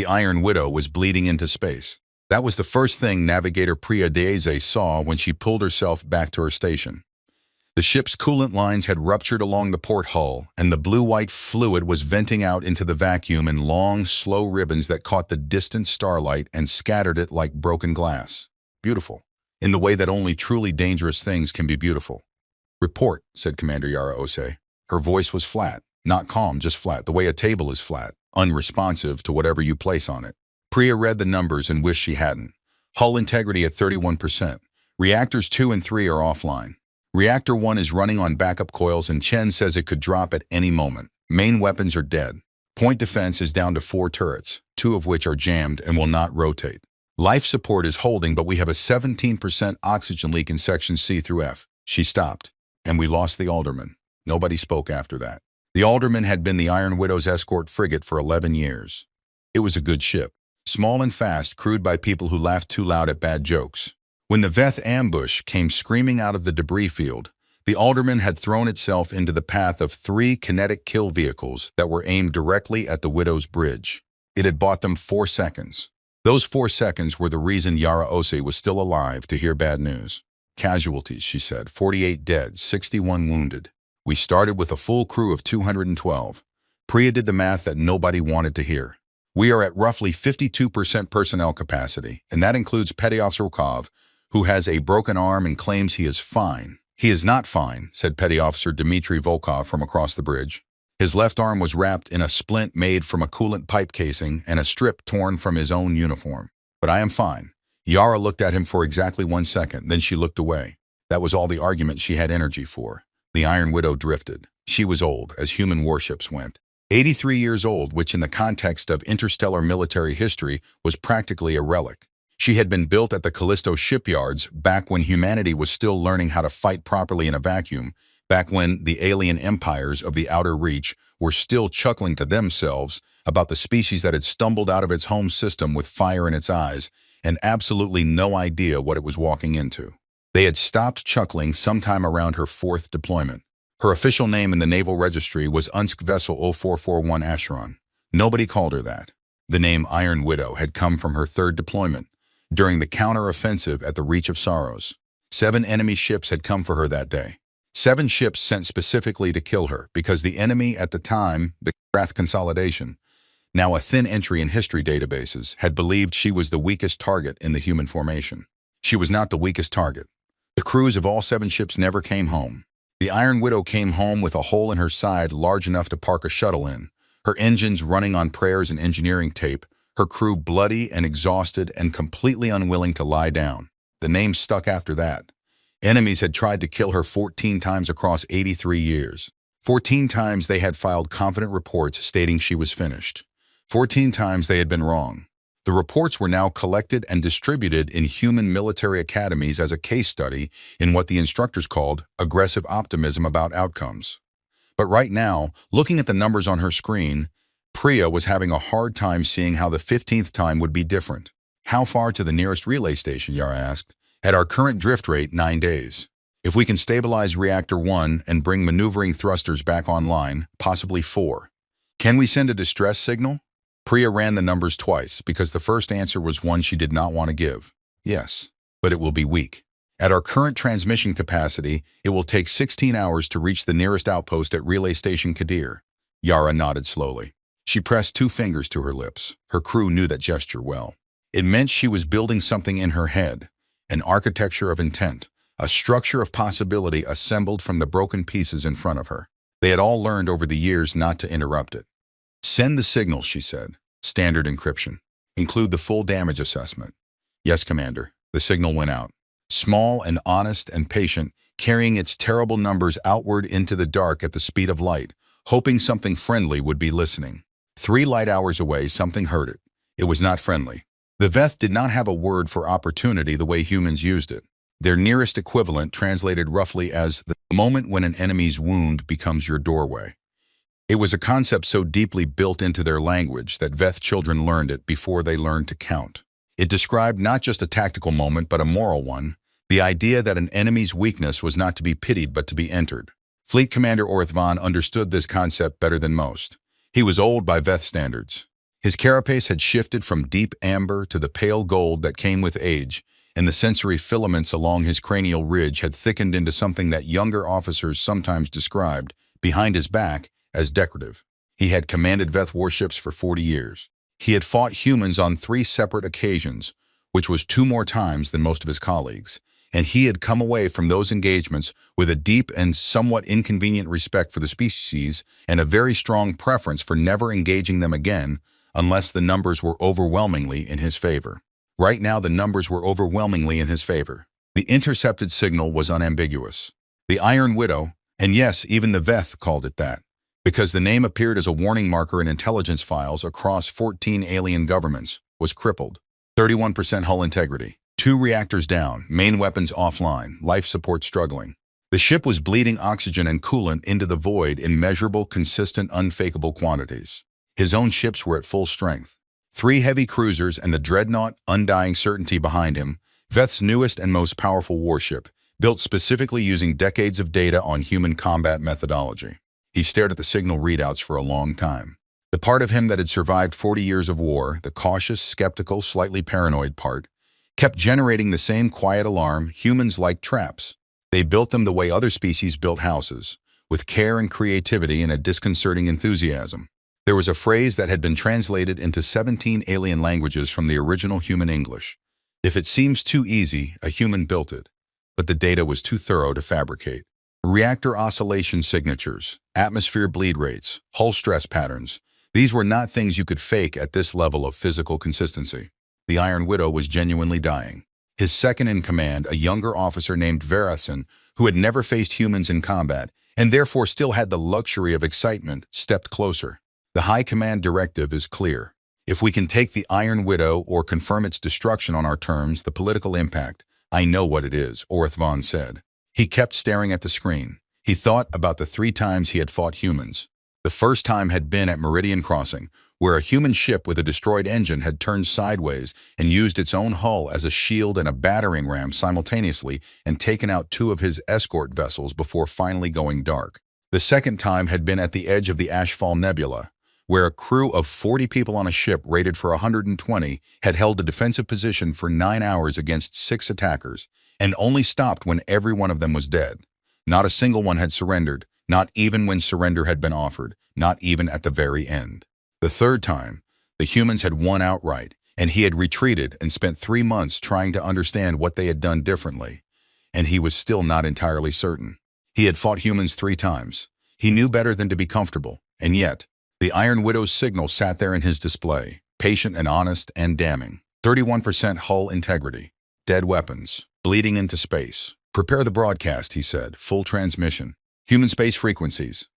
The Iron Widow was bleeding into space. That was the first thing Navigator Priya Deze saw when she pulled herself back to her station. The ship's coolant lines had ruptured along the port hull, and the blue-white fluid was venting out into the vacuum in long, slow ribbons that caught the distant starlight and scattered it like broken glass. Beautiful, in the way that only truly dangerous things can be beautiful. "Report," said Commander Yara Ose. Her voice was flat, not calm, just flat, the way a table is flat, unresponsive to whatever you place on it. Priya read the numbers and wished she hadn't. Hull integrity at 31%. Reactors 2 and 3 are offline. Reactor 1 is running on backup coils and Chen says it could drop at any moment. Main weapons are dead. Point defense is down to 4 turrets, 2 of which are jammed and will not rotate. Life support is holding, but we have a 17% oxygen leak in Section C through F. She stopped, and we lost the Alderman. Nobody spoke after that. The Alderman had been the Iron Widow's escort frigate for 11 years. It was a good ship. Small and fast, crewed by people who laughed too loud at bad jokes. When the Veth ambush came screaming out of the debris field, the Alderman had thrown itself into the path of 3 kinetic kill vehicles that were aimed directly at the Widow's bridge. It had bought them 4 seconds. Those 4 seconds were the reason Yara Ose was still alive to hear bad news. "Casualties," she said, 48 dead, 61 wounded. We started with a full crew of 212. Priya did the math that nobody wanted to hear. We are at roughly 52% personnel capacity, and that includes Petty Officer Volkov, who has a broken arm and claims he is fine. "He is not fine," said Petty Officer Dmitry Volkov from across the bridge. His left arm was wrapped in a splint made from a coolant pipe casing and a strip torn from his own uniform. "But I am fine." Yara looked at him for exactly 1 second, then she looked away. That was all the argument she had energy for. The Iron Widow drifted. She was old, as human warships went. 83 years old, which in the context of interstellar military history was practically a relic. She had been built at the Callisto shipyards back when humanity was still learning how to fight properly in a vacuum, back when the alien empires of the Outer Reach were still chuckling to themselves about the species that had stumbled out of its home system with fire in its eyes and absolutely no idea what it was walking into. They had stopped chuckling sometime around her 4th deployment. Her official name in the Naval Registry was Unsk Vessel 0441 Acheron. Nobody called her that. The name Iron Widow had come from her 3rd deployment, during the counter-offensive at the Reach of Sorrows. 7 enemy ships had come for her that day. 7 ships sent specifically to kill her, because the enemy at the time, the Wrath Consolidation, now a thin entry in history databases, had believed she was the weakest target in the human formation. She was not the weakest target. The crews of all 7 ships never came home. The Iron Widow came home with a hole in her side large enough to park a shuttle in, her engines running on prayers and engineering tape, her crew bloody and exhausted and completely unwilling to lie down. The name stuck after that. Enemies had tried to kill her 14 times across 83 years. 14 times they had filed confident reports stating she was finished. 14 times they had been wrong. The reports were now collected and distributed in human military academies as a case study in what the instructors called aggressive optimism about outcomes. But right now, looking at the numbers on her screen, Priya was having a hard time seeing how the 15th time would be different. "How far to the nearest relay station?" Yara asked. "At our current drift rate, 9 days. If we can stabilize Reactor 1 and bring maneuvering thrusters back online, possibly 4. Can we send a distress signal?" Priya ran the numbers twice, because the first answer was one she did not want to give. "Yes, but it will be weak. At our current transmission capacity, it will take 16 hours to reach the nearest outpost at Relay Station Kadir." Yara nodded slowly. She pressed 2 fingers to her lips. Her crew knew that gesture well. It meant she was building something in her head, an architecture of intent, a structure of possibility assembled from the broken pieces in front of her. They had all learned over the years not to interrupt it. "Send the signal," she said. "Standard encryption. Include the full damage assessment." "Yes, Commander." The signal went out. Small and honest and patient, carrying its terrible numbers outward into the dark at the speed of light, hoping something friendly would be listening. 3 light hours away, something heard it. It was not friendly. The Veth did not have a word for opportunity the way humans used it. Their nearest equivalent translated roughly as the moment when an enemy's wound becomes your doorway. It was a concept so deeply built into their language that Veth children learned it before they learned to count. It described not just a tactical moment, but a moral one, the idea that an enemy's weakness was not to be pitied but to be entered. Fleet Commander Orthvan understood this concept better than most. He was old by Veth standards. His carapace had shifted from deep amber to the pale gold that came with age, and the sensory filaments along his cranial ridge had thickened into something that younger officers sometimes described, behind his back, as decorative. He had commanded Veth warships for 40 years. He had fought humans on 3 separate occasions, which was 2 more times than most of his colleagues, and he had come away from those engagements with a deep and somewhat inconvenient respect for the species and a very strong preference for never engaging them again unless the numbers were overwhelmingly in his favor. Right now, the numbers were overwhelmingly in his favor. The intercepted signal was unambiguous. The Iron Widow, and yes, even the Veth called it that, because the name appeared as a warning marker in intelligence files across 14 alien governments, was crippled. 31% hull integrity. 2 reactors down, main weapons offline, life support struggling. The ship was bleeding oxygen and coolant into the void in measurable, consistent, unfakeable quantities. His own ships were at full strength. 3 heavy cruisers and the dreadnought Undying Certainty behind him, Veth's newest and most powerful warship, built specifically using decades of data on human combat methodology. He stared at the signal readouts for a long time. The part of him that had survived 40 years of war, the cautious, skeptical, slightly paranoid part, kept generating the same quiet alarm humans like traps. They built them the way other species built houses, with care and creativity and a disconcerting enthusiasm. There was a phrase that had been translated into 17 alien languages from the original human English. If it seems too easy, a human built it, but the data was too thorough to fabricate. Reactor oscillation signatures, atmosphere bleed rates, hull stress patterns, these were not things you could fake at this level of physical consistency. The Iron Widow was genuinely dying. His second-in-command, a younger officer named Verathan, who had never faced humans in combat, and therefore still had the luxury of excitement, stepped closer. The High Command directive is clear. If we can take the Iron Widow or confirm its destruction on our terms, the political impact, I know what it is, Orthvon said. He kept staring at the screen. He thought about the 3 times he had fought humans. The first time had been at Meridian Crossing, where a human ship with a destroyed engine had turned sideways and used its own hull as a shield and a battering ram simultaneously and taken out 2 of his escort vessels before finally going dark. The second time had been at the edge of the Ashfall Nebula, where a crew of 40 people on a ship rated for 120 had held a defensive position for 9 hours against 6 attackers, and only stopped when every one of them was dead. Not a single one had surrendered, not even when surrender had been offered, not even at the very end. The third time, the humans had won outright, and he had retreated and spent 3 months trying to understand what they had done differently, and he was still not entirely certain. He had fought humans 3 times. He knew better than to be comfortable, and yet, the Iron Widow's signal sat there in his display, patient and honest and damning. 31% hull integrity. Dead weapons. Bleeding into space. Prepare the broadcast, he said. Full transmission. Human space frequencies.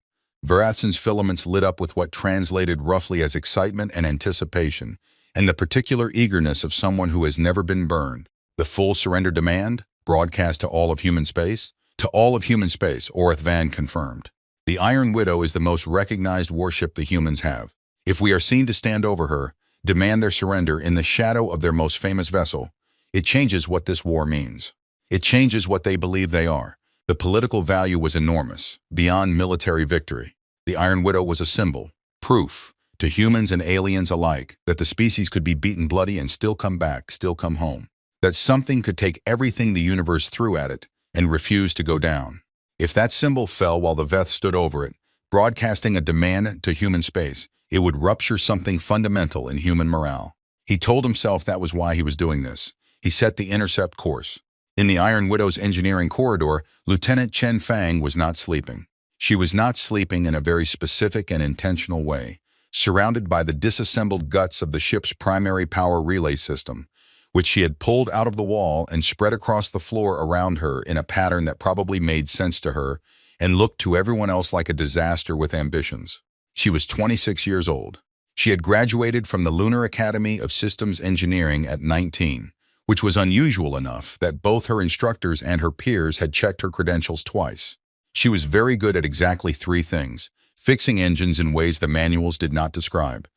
Verathan's filaments lit up with what translated roughly as excitement and anticipation, and the particular eagerness of someone who has never been burned. The full surrender demand? Broadcast to all of human space? To all of human space, Orthvan confirmed. The Iron Widow is the most recognized warship the humans have. If we are seen to stand over her, demand their surrender in the shadow of their most famous vessel, it changes what this war means. It changes what they believe they are. The political value was enormous, beyond military victory. The Iron Widow was a symbol, proof, to humans and aliens alike, that the species could be beaten bloody and still come back, still come home. That something could take everything the universe threw at it and refuse to go down. If that symbol fell while the Veth stood over it, broadcasting a demand to human space, it would rupture something fundamental in human morale. He told himself that was why he was doing this. He set the intercept course. In the Iron Widow's engineering corridor, Lieutenant Chen Fang was not sleeping. She was not sleeping in a very specific and intentional way, surrounded by the disassembled guts of the ship's primary power relay system, which she had pulled out of the wall and spread across the floor around her in a pattern that probably made sense to her and looked to everyone else like a disaster with ambitions. She was 26 years old. She had graduated from the Lunar Academy of Systems Engineering at 19, which was unusual enough that both her instructors and her peers had checked her credentials twice. She was very good at exactly 3 things: fixing engines in ways the manuals did not describe,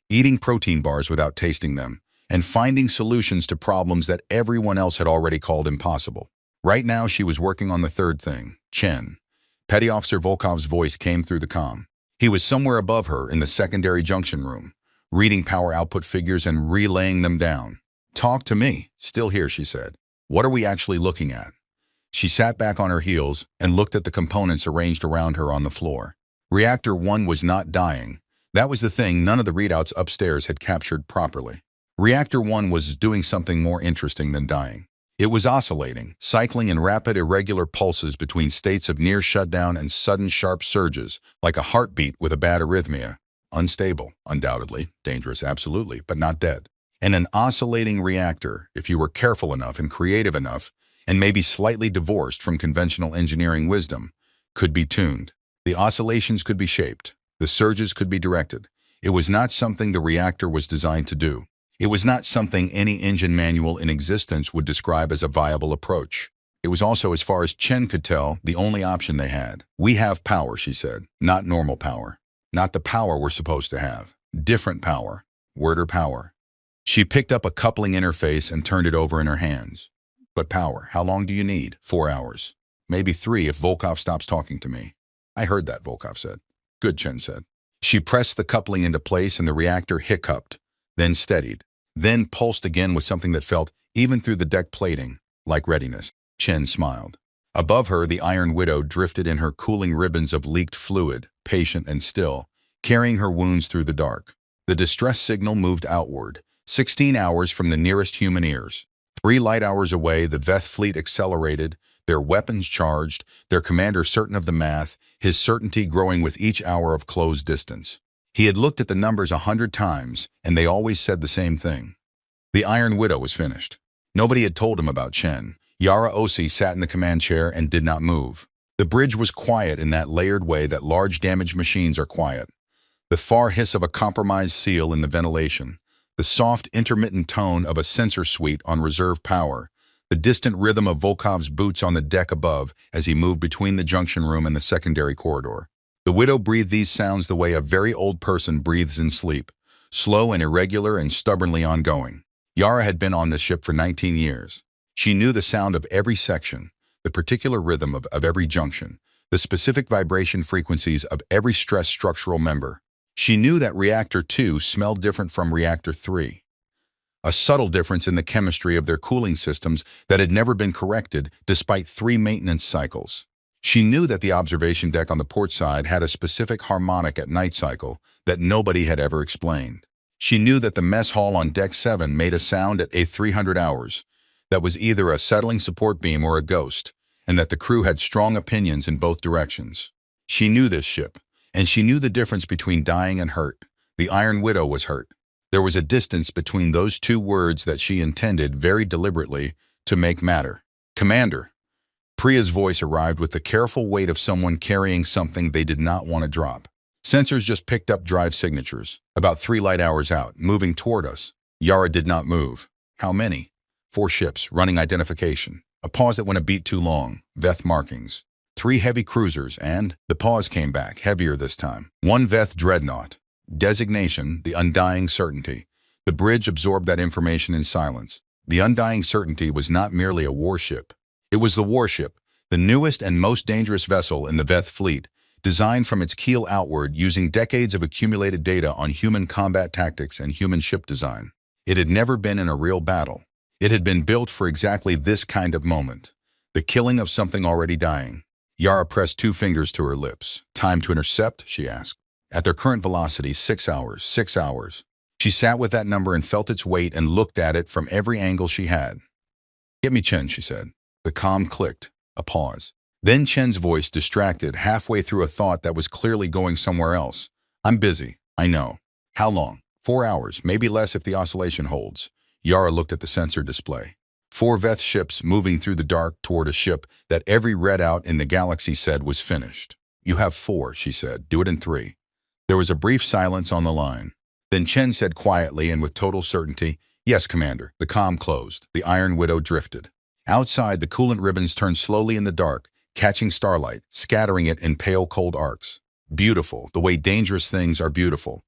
eating protein bars without tasting them, and finding solutions to problems that everyone else had already called impossible. Right now, she was working on the third thing, Chen. Petty Officer Volkov's voice came through the comm. He was somewhere above her in the secondary junction room, reading power output figures and relaying them down. "Talk to me." "Still here," she said. "What are we actually looking at?" She sat back on her heels and looked at the components arranged around her on the floor. Reactor 1 was not dying. That was the thing none of the readouts upstairs had captured properly. Reactor 1 was doing something more interesting than dying. It was oscillating, cycling in rapid, irregular pulses between states of near shutdown and sudden sharp surges, like a heartbeat with a bad arrhythmia. Unstable, undoubtedly, dangerous, absolutely, but not dead. And an oscillating reactor, if you were careful enough and creative enough, and maybe slightly divorced from conventional engineering wisdom, could be tuned. The oscillations could be shaped. The surges could be directed. It was not something the reactor was designed to do. It was not something any engine manual in existence would describe as a viable approach. It was also, as far as Chen could tell, the only option they had. "We have power," she said, "not normal power. Not the power we're supposed to have. Different power. Worder power." She picked up a coupling interface and turned it over in her hands. "But power, how long do you need?" 4 hours. "Maybe 3 if Volkov stops talking to me." "I heard that," Volkov said. "Good," Chen said. She pressed the coupling into place and the reactor hiccuped, then steadied, then pulsed again with something that felt, even through the deck plating, like readiness. Chen smiled. Above her, the Iron Widow drifted in her cooling ribbons of leaked fluid, patient and still, carrying her wounds through the dark. The distress signal moved outward, 16 hours from the nearest human ears. 3 light hours away, the Veth fleet accelerated, their weapons charged, their commander certain of the math, his certainty growing with each hour of closed distance. He had looked at the numbers 100 times, and they always said the same thing. The Iron Widow was finished. Nobody had told him about Chen. Yara Osi sat in the command chair and did not move. The bridge was quiet in that layered way that large damaged machines are quiet. The far hiss of a compromised seal in the ventilation, the soft, intermittent tone of a sensor suite on reserve power, the distant rhythm of Volkov's boots on the deck above as he moved between the junction room and the secondary corridor. The widow breathed these sounds the way a very old person breathes in sleep, slow and irregular and stubbornly ongoing. Yara had been on this ship for 19 years. She knew the sound of every section, the particular rhythm of every junction, the specific vibration frequencies of every stress structural member. She knew that Reactor 2 smelled different from Reactor 3. A subtle difference in the chemistry of their cooling systems that had never been corrected despite 3 maintenance cycles. She knew that the observation deck on the port side had a specific harmonic at night cycle that nobody had ever explained. She knew that the mess hall on Deck 7 made a sound at A300 hours that was either a settling support beam or a ghost, and that the crew had strong opinions in both directions. She knew this ship, and she knew the difference between dying and hurt. The Iron Widow was hurt. There was a distance between those 2 words that she intended, very deliberately, to make matter. "Commander." Priya's voice arrived with the careful weight of someone carrying something they did not want to drop. Sensors just picked up drive signatures, about 3 light hours out, moving toward us. Yara did not move. "How many?" 4 ships, running identification. A pause that went a beat too long. Veth markings. 3 heavy cruisers, and the pause came back, heavier this time. 1 Veth dreadnought. Designation, the Undying Certainty. The bridge absorbed that information in silence. The Undying Certainty was not merely a warship. It was the warship, the newest and most dangerous vessel in the Veth fleet, designed from its keel outward using decades of accumulated data on human combat tactics and human ship design. It had never been in a real battle. It had been built for exactly this kind of moment, the killing of something already dying. Yara pressed 2 fingers to her lips. "Time to intercept?" she asked. "At their current velocity, 6 hours, 6 hours. She sat with that number and felt its weight and looked at it from every angle she had. "Get me Chen," she said. The comm clicked. A pause. Then Chen's voice, distracted, halfway through a thought that was clearly going somewhere else. "I'm busy. I know." "How long?" 4 hours, maybe less if the oscillation holds. Yara looked at the sensor display. 4 Veth ships moving through the dark toward a ship that every readout in the galaxy said was finished. "You have 4, she said. "Do it in 3. There was a brief silence on the line. Then Chen said quietly and with total certainty, "Yes, Commander." The comm closed. The Iron Widow drifted. Outside, the coolant ribbons turned slowly in the dark, catching starlight, scattering it in pale, cold arcs. Beautiful, the way dangerous things are beautiful.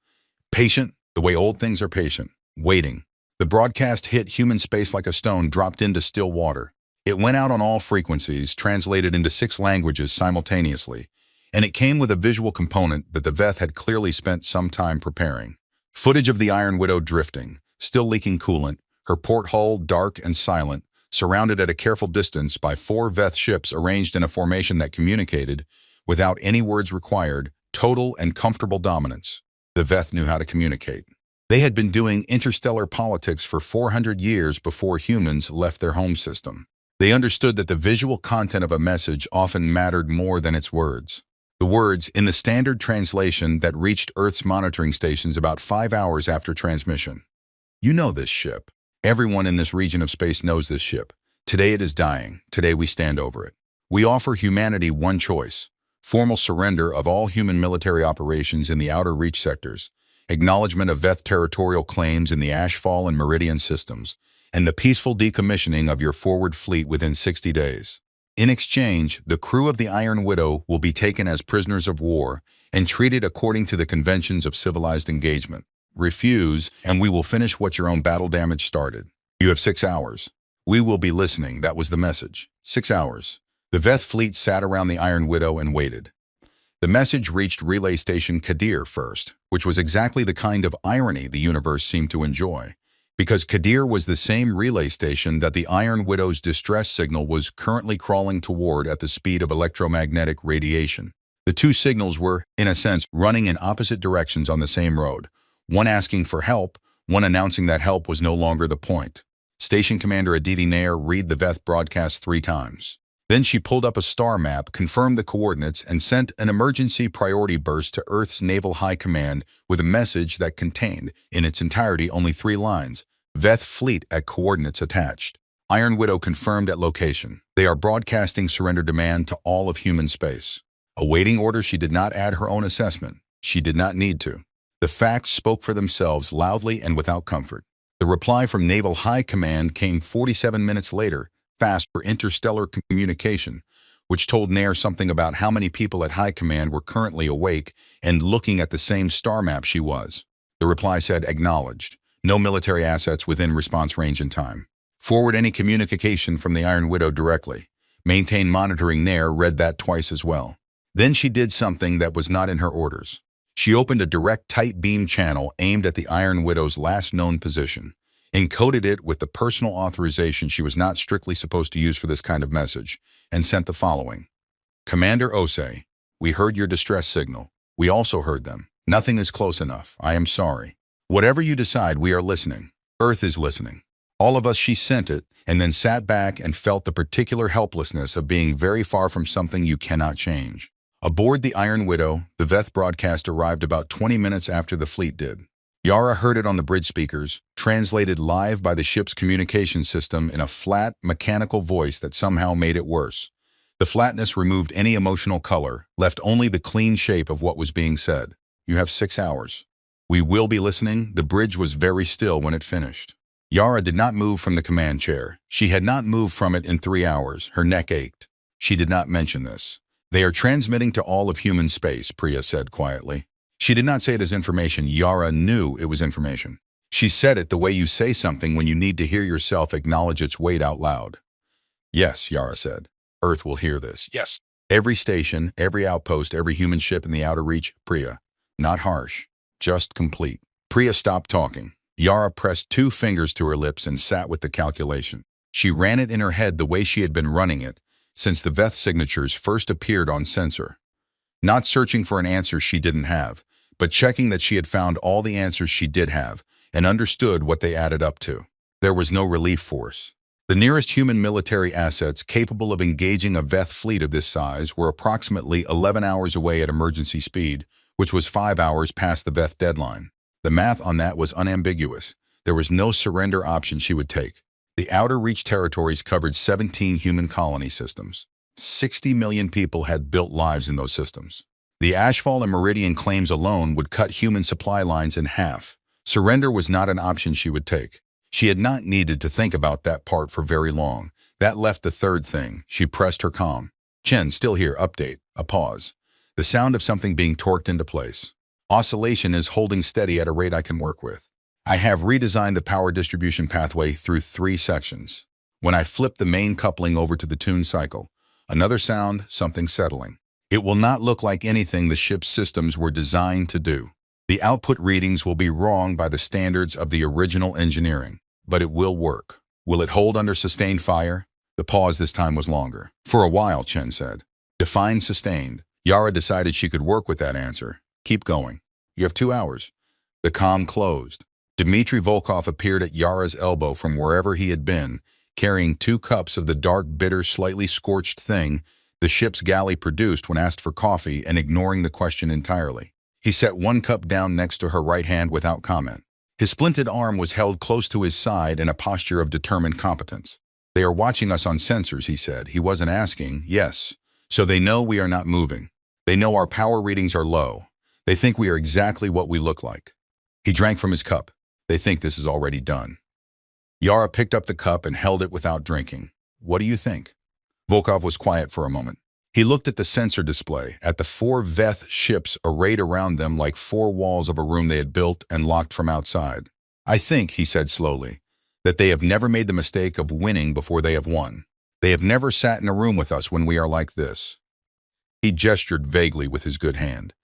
Patient, the way old things are patient. Waiting. The broadcast hit human space like a stone dropped into still water. It went out on all frequencies, translated into 6 languages simultaneously, and it came with a visual component that the Veth had clearly spent some time preparing. Footage of the Iron Widow drifting, still leaking coolant, her porthole dark and silent, surrounded at a careful distance by 4 Veth ships arranged in a formation that communicated, without any words required, total and comfortable dominance. The Veth knew how to communicate. They had been doing interstellar politics for 400 years before humans left their home system. They understood that the visual content of a message often mattered more than its words. The words, in the standard translation that reached Earth's monitoring stations about 5 hours after transmission. You know this ship. Everyone in this region of space knows this ship. Today it is dying. Today we stand over it. We offer humanity one choice: formal surrender of all human military operations in the outer reach sectors, acknowledgement of Veth territorial claims in the Ashfall and Meridian systems, and the peaceful decommissioning of your forward fleet within 60 days. In exchange, the crew of the Iron Widow will be taken as prisoners of war and treated according to the conventions of civilized engagement. Refuse, and we will finish what your own battle damage started. You have 6 hours. We will be listening, that was the message. 6 hours. The Veth fleet sat around the Iron Widow and waited. The message reached Relay Station Kadir first, which was exactly the kind of irony the universe seemed to enjoy, because Kadir was the same relay station that the Iron Widow's distress signal was currently crawling toward at the speed of electromagnetic radiation. The two signals were, in a sense, running in opposite directions on the same road, one asking for help, one announcing that help was no longer the point. Station Commander Aditi Nair read the Veth broadcast 3 times. Then she pulled up a star map, confirmed the coordinates, and sent an emergency priority burst to Earth's Naval High Command with a message that contained, in its entirety, only 3 lines. Veth fleet at coordinates attached. Iron Widow confirmed at location. They are broadcasting surrender demand to all of human space. Awaiting orders, she did not add her own assessment. She did not need to. The facts spoke for themselves loudly and without comfort. The reply from Naval High Command came 47 minutes later, fast for interstellar communication, which told Nair something about how many people at High Command were currently awake and looking at the same star map she was. The reply said, acknowledged. No military assets within response range in time. Forward any communication from the Iron Widow directly. Maintain monitoring. Nair read that twice as well. Then she did something that was not in her orders. She opened a direct tight beam channel aimed at the Iron Widow's last known position, encoded it with the personal authorization she was not strictly supposed to use for this kind of message, and sent the following. Commander Osei, we heard your distress signal. We also heard them. Nothing is close enough. I am sorry. Whatever you decide, we are listening. Earth is listening. All of us. She sent it, and then sat back and felt the particular helplessness of being very far from something you cannot change. Aboard the Iron Widow, the Veth broadcast arrived about 20 minutes after the fleet did. Yara heard it on the bridge speakers, translated live by the ship's communication system in a flat, mechanical voice that somehow made it worse. The flatness removed any emotional color, left only the clean shape of what was being said. You have 6 hours. We will be listening. The bridge was very still when it finished. Yara did not move from the command chair. She had not moved from it in 3 hours. Her neck ached. She did not mention this. They are transmitting to all of human space, Priya said quietly. She did not say it as information. Yara knew it was information. She said it the way you say something when you need to hear yourself acknowledge its weight out loud. Yes, Yara said. Earth will hear this. Yes. Every station, every outpost, every human ship in the outer reach, Priya. Not harsh. Just complete. Priya stopped talking. Yara pressed 2 fingers to her lips and sat with the calculation. She ran it in her head the way she had been running it since the Veth signatures first appeared on sensor. Not searching for an answer she didn't have, but checking that she had found all the answers she did have and understood what they added up to. There was no relief force. The nearest human military assets capable of engaging a Veth fleet of this size were approximately 11 hours away at emergency speed, which was 5 hours past the Veth deadline. The math on that was unambiguous. There was no surrender option she would take. The outer reach territories covered 17 human colony systems. 60 million people had built lives in those systems. The Ashfall and Meridian claims alone would cut human supply lines in half. Surrender was not an option she would take. She had not needed to think about that part for very long. That left the third thing. She pressed her comm. Chen, still here, update. A pause. The sound of something being torqued into place. Oscillation is holding steady at a rate I can work with. I have redesigned the power distribution pathway through 3 sections. When I flip the main coupling over to the tune cycle, another sound, something settling. It will not look like anything the ship's systems were designed to do. The output readings will be wrong by the standards of the original engineering, but it will work. Will it hold under sustained fire? The pause this time was longer. For a while, Chen said. Define sustained. Yara decided she could work with that answer. Keep going. You have 2 hours. The comm closed. Dmitry Volkov appeared at Yara's elbow from wherever he had been, carrying 2 cups of the dark, bitter, slightly scorched thing the ship's galley produced when asked for coffee and ignoring the question entirely. He set 1 cup down next to her right hand without comment. His splinted arm was held close to his side in a posture of determined competence. They are watching us on sensors, he said. He wasn't asking. Yes. So they know we are not moving. They know our power readings are low. They think we are exactly what we look like. He drank from his cup. They think this is already done. Yara picked up the cup and held it without drinking. What do you think? Volkov was quiet for a moment. He looked at the sensor display, at the 4 Veth ships arrayed around them like 4 walls of a room they had built and locked from outside. I think, he said slowly, that they have never made the mistake of winning before they have won. They have never sat in a room with us when we are like this. He gestured vaguely with his good hand.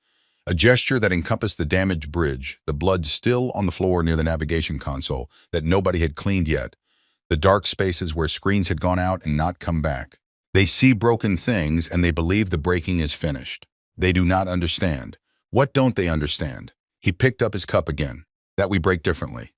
A gesture that encompassed the damaged bridge, the blood still on the floor near the navigation console that nobody had cleaned yet, the dark spaces where screens had gone out and not come back. They see broken things and they believe the breaking is finished. They do not understand. What don't they understand? He picked up his cup again. That we break differently.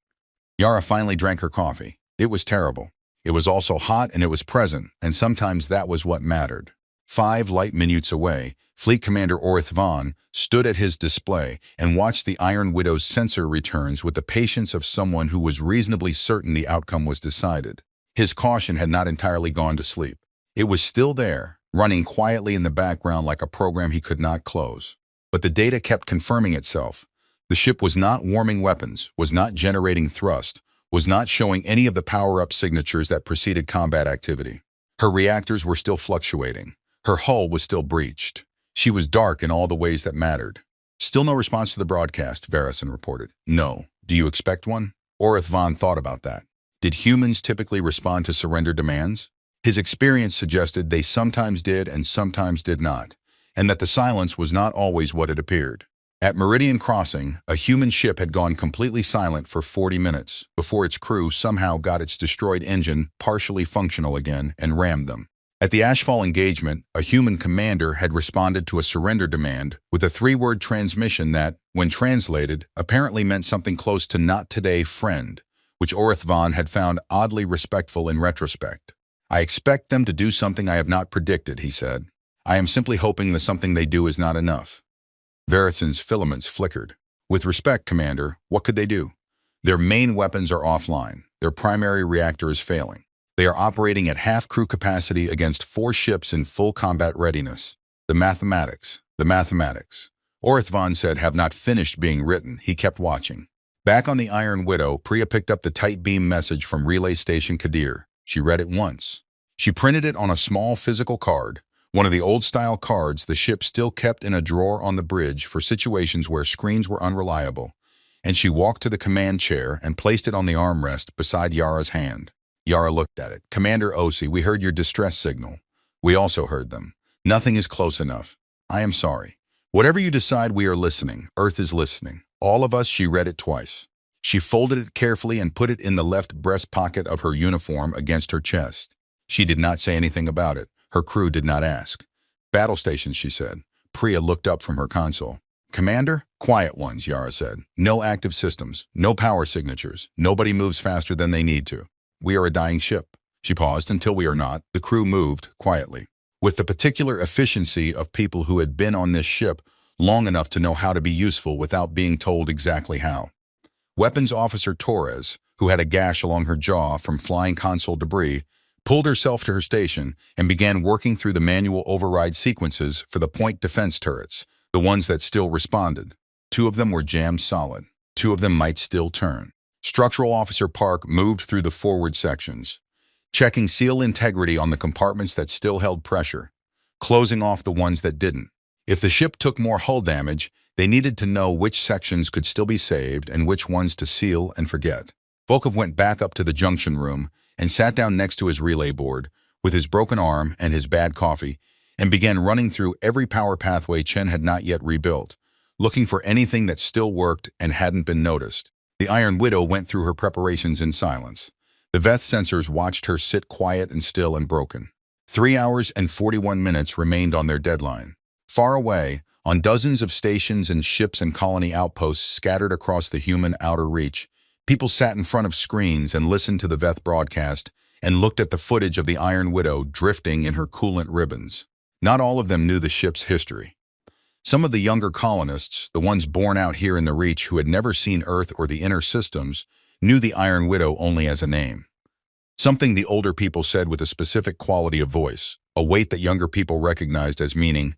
Yara finally drank her coffee. It was terrible. It was also hot and it was present, and sometimes that was what mattered. 5 light minutes away, Fleet Commander Orith Vaughn stood at his display and watched the Iron Widow's sensor returns with the patience of someone who was reasonably certain the outcome was decided. His caution had not entirely gone to sleep. It was still there, running quietly in the background like a program he could not close. But the data kept confirming itself. The ship was not warming weapons, was not generating thrust, was not showing any of the power-up signatures that preceded combat activity. Her reactors were still fluctuating. Her hull was still breached. She was dark in all the ways that mattered. Still no response to the broadcast, Varison reported. No. Do you expect one? Orith Vaughn thought about that. Did humans typically respond to surrender demands? His experience suggested they sometimes did and sometimes did not, and that the silence was not always what it appeared. At Meridian Crossing, a human ship had gone completely silent for 40 minutes before its crew somehow got its destroyed engine partially functional again and rammed them. At the Ashfall engagement, a human commander had responded to a surrender demand with a 3-word transmission that, when translated, apparently meant something close to "not today, friend," which Orith Vaughn had found oddly respectful in retrospect. I expect them to do something I have not predicted, he said. I am simply hoping the something they do is not enough. Varison's filaments flickered. With respect, Commander, what could they do? Their main weapons are offline. Their primary reactor is failing. They are operating at half crew capacity against 4 ships in full combat readiness. The mathematics. Orith Vaughn said have not finished being written. He kept watching. Back on the Iron Widow, Priya picked up the tight beam message from Relay Station Kadir. She read it once. She printed it on a small physical card, one of the old-style cards the ship still kept in a drawer on the bridge for situations where screens were unreliable, and she walked to the command chair and placed it on the armrest beside Yara's hand. Yara looked at it. Commander Osi, we heard your distress signal. We also heard them. Nothing is close enough. I am sorry. Whatever you decide, we are listening. Earth is listening. All of us. She read it twice. She folded it carefully and put it in the left breast pocket of her uniform against her chest. She did not say anything about it. Her crew did not ask. Battle stations, she said. Priya looked up from her console. Commander? Quiet ones, Yara said. No active systems. No power signatures. Nobody moves faster than they need to. We are a dying ship. She paused. Until we are not. The crew moved quietly. With the particular efficiency of people who had been on this ship long enough to know how to be useful without being told exactly how. Weapons Officer Torres, who had a gash along her jaw from flying console debris, pulled herself to her station and began working through the manual override sequences for the point defense turrets, the ones that still responded. 2 of them were jammed solid. 2 of them might still turn. Structural Officer Park moved through the forward sections, checking seal integrity on the compartments that still held pressure, closing off the ones that didn't. If the ship took more hull damage, they needed to know which sections could still be saved and which ones to seal and forget. Volkov went back up to the junction room and sat down next to his relay board with his broken arm and his bad coffee and began running through every power pathway Chen had not yet rebuilt, looking for anything that still worked and hadn't been noticed. The Iron Widow went through her preparations in silence. The Veth sensors watched her sit quiet and still and broken. 3 hours and 41 minutes remained on their deadline. Far away, on dozens of stations and ships and colony outposts scattered across the human outer reach, people sat in front of screens and listened to the Veth broadcast and looked at the footage of the Iron Widow drifting in her coolant ribbons. Not all of them knew the ship's history. Some of the younger colonists, the ones born out here in the Reach who had never seen Earth or the inner systems, knew the Iron Widow only as a name. Something the older people said with a specific quality of voice, a weight that younger people recognized as meaning,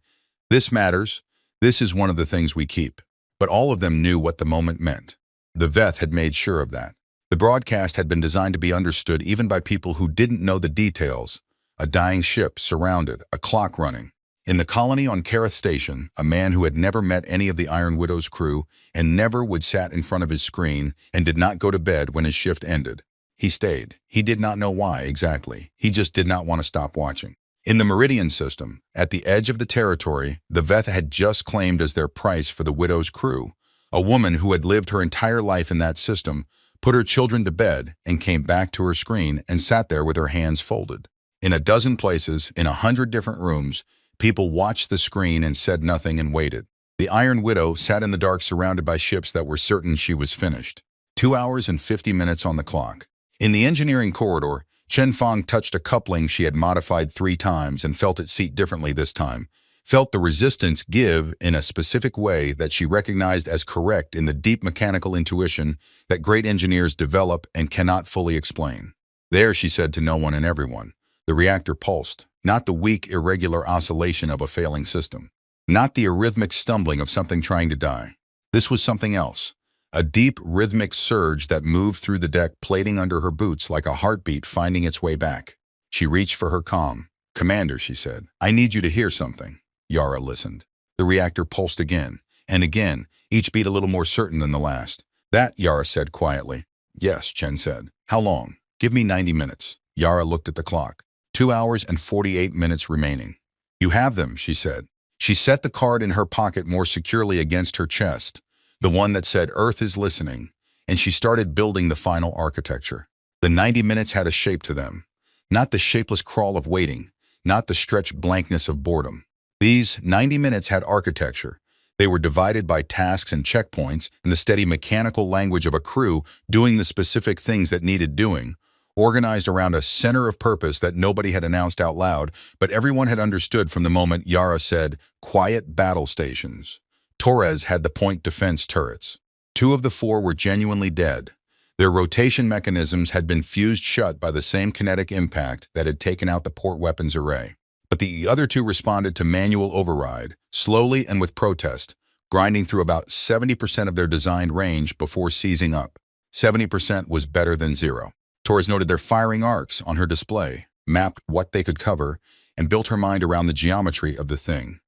"This matters, this is one of the things we keep." But all of them knew what the moment meant. The Veth had made sure of that. The broadcast had been designed to be understood even by people who didn't know the details. A dying ship surrounded, a clock running. In the colony on Kareth Station, a man who had never met any of the Iron Widow's crew and never would sat in front of his screen and did not go to bed when his shift ended. He stayed. He did not know why exactly. He just did not want to stop watching. In the Meridian system, at the edge of the territory, the Veth had just claimed as their price for the Widow's crew. A woman who had lived her entire life in that system, put her children to bed, and came back to her screen and sat there with her hands folded. In a dozen places, in 100 different rooms, people watched the screen and said nothing and waited. The Iron Widow sat in the dark surrounded by ships that were certain she was finished. 2 hours and 50 minutes on the clock. In the engineering corridor, Chen Fong touched a coupling she had modified 3 times and felt it seat differently this time, felt the resistance give in a specific way that she recognized as correct in the deep mechanical intuition that great engineers develop and cannot fully explain. There, she said to no one and everyone, the reactor pulsed, not the weak, irregular oscillation of a failing system, not the arrhythmic stumbling of something trying to die. This was something else. A deep, rhythmic surge that moved through the deck plating under her boots like a heartbeat finding its way back. She reached for her comm. "Commander," she said, "I need you to hear something." Yara listened. The reactor pulsed again, and again, each beat a little more certain than the last. "That," Yara said quietly. "Yes," Chen said. "How long?" "Give me 90 minutes." Yara looked at the clock. 2 hours and 48 minutes remaining. "You have them," she said. She set the card in her pocket more securely against her chest, the one that said Earth is listening, and she started building the final architecture. The 90 minutes had a shape to them. Not the shapeless crawl of waiting, not the stretched blankness of boredom. These 90 minutes had architecture. They were divided by tasks and checkpoints and the steady mechanical language of a crew doing the specific things that needed doing, organized around a center of purpose that nobody had announced out loud, but everyone had understood from the moment Yara said, "Quiet battle stations." Torres had the point defense turrets. 2 of the 4 were genuinely dead. Their rotation mechanisms had been fused shut by the same kinetic impact that had taken out the port weapons array. But the other 2 responded to manual override, slowly and with protest, grinding through about 70% of their designed range before seizing up. 70% was better than 0. Torres noted their firing arcs on her display, mapped what they could cover, and built her mind around the geometry of the thing.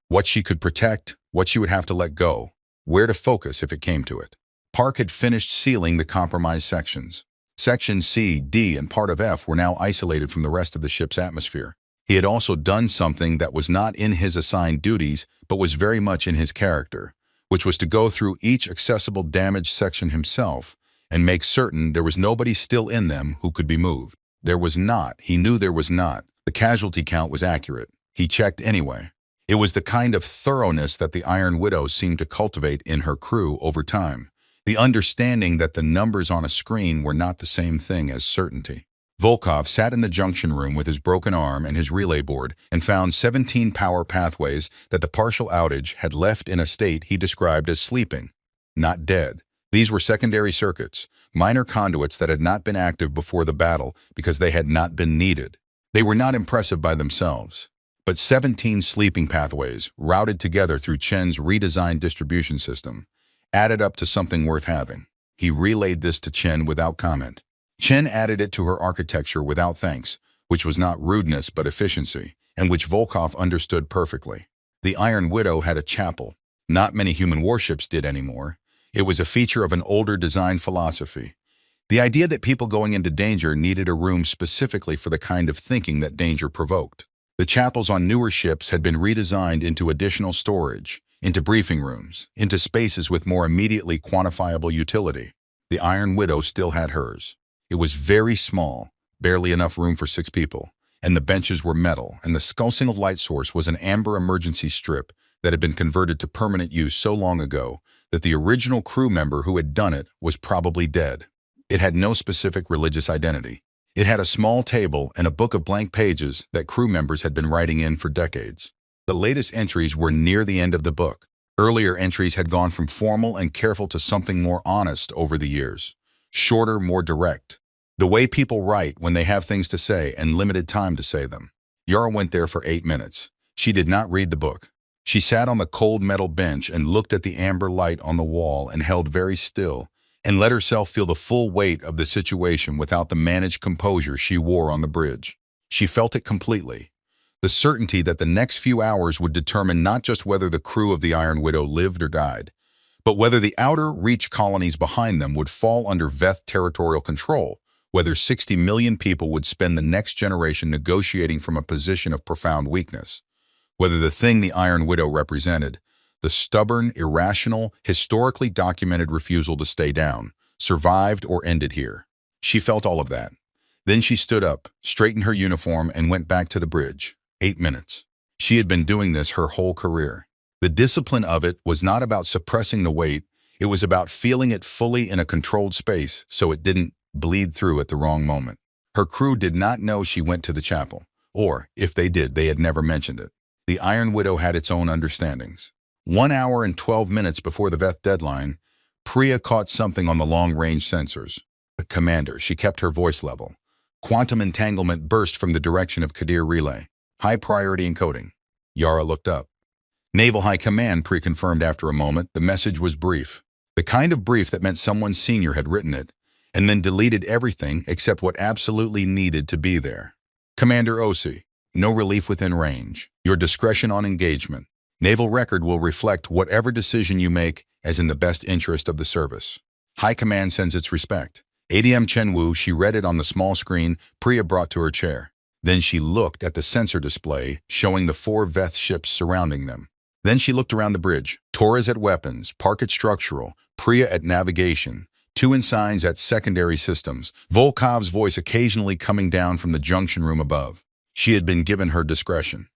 What she could protect, what she would have to let go, where to focus if it came to it. Park had finished sealing the compromised sections. Sections C, D, and part of F were now isolated from the rest of the ship's atmosphere. He had also done something that was not in his assigned duties, but was very much in his character, which was to go through each accessible damaged section himself and make certain there was nobody still in them who could be moved. There was not. He knew there was not. The casualty count was accurate. He checked anyway. It was the kind of thoroughness that the Iron Widow seemed to cultivate in her crew over time. The understanding that the numbers on a screen were not the same thing as certainty. Volkov sat in the junction room with his broken arm and his relay board and found 17 power pathways that the partial outage had left in a state he described as sleeping, not dead. These were secondary circuits, minor conduits that had not been active before the battle because they had not been needed. They were not impressive by themselves. But 17 sleeping pathways, routed together through Chen's redesigned distribution system, added up to something worth having. He relayed this to Chen without comment. Chen added it to her architecture without thanks, which was not rudeness but efficiency, and which Volkov understood perfectly. The Iron Widow had a chapel. Not many human warships did anymore. It was a feature of an older design philosophy. The idea that people going into danger needed a room specifically for the kind of thinking that danger provoked. The chapels on newer ships had been redesigned into additional storage, into briefing rooms, into spaces with more immediately quantifiable utility. The Iron Widow still had hers. It was very small, barely enough room for 6 people, and the benches were metal, and the single light source was an amber emergency strip that had been converted to permanent use so long ago that the original crew member who had done it was probably dead. It had no specific religious identity. It had a small table and a book of blank pages that crew members had been writing in for decades. The latest entries were near the end of the book. Earlier entries had gone from formal and careful to something more honest over the years. Shorter, more direct. The way people write when they have things to say and limited time to say them. Yara went there for 8 minutes. She did not read the book. She sat on the cold metal bench and looked at the amber light on the wall and held very still, and let herself feel the full weight of the situation without the managed composure she wore on the bridge. She felt it completely. The certainty that the next few hours would determine not just whether the crew of the Iron Widow lived or died, but whether the outer reach colonies behind them would fall under Veth territorial control, whether 60 million people would spend the next generation negotiating from a position of profound weakness, whether the thing the Iron Widow represented, the stubborn, irrational, historically documented refusal to stay down, survived or ended here. She felt all of that. Then she stood up, straightened her uniform, and went back to the bridge. 8 minutes. She had been doing this her whole career. The discipline of it was not about suppressing the weight, it was about feeling it fully in a controlled space so it didn't bleed through at the wrong moment. Her crew did not know she went to the chapel, or, if they did, they had never mentioned it. The Iron Widow had its own understandings. 1 hour and 12 minutes before the Veth deadline, Priya caught something on the long-range sensors. Commander, she kept her voice level. Quantum entanglement burst from the direction of Kadir Relay. High priority encoding. Yara looked up. Naval High Command, Priya confirmed after a moment. The message was brief. The kind of brief that meant someone senior had written it, and then deleted everything except what absolutely needed to be there. Commander Osi, no relief within range. Your discretion on engagement. Naval record will reflect whatever decision you make as in the best interest of the service. High Command sends its respect. ADM Chenwu, she read it on the small screen Priya brought to her chair. Then she looked at the sensor display, showing the 4 Veth ships surrounding them. Then she looked around the bridge. Torres at weapons, Park at structural, Priya at navigation, 2 ensigns at secondary systems, Volkov's voice occasionally coming down from the junction room above. She had been given her discretion.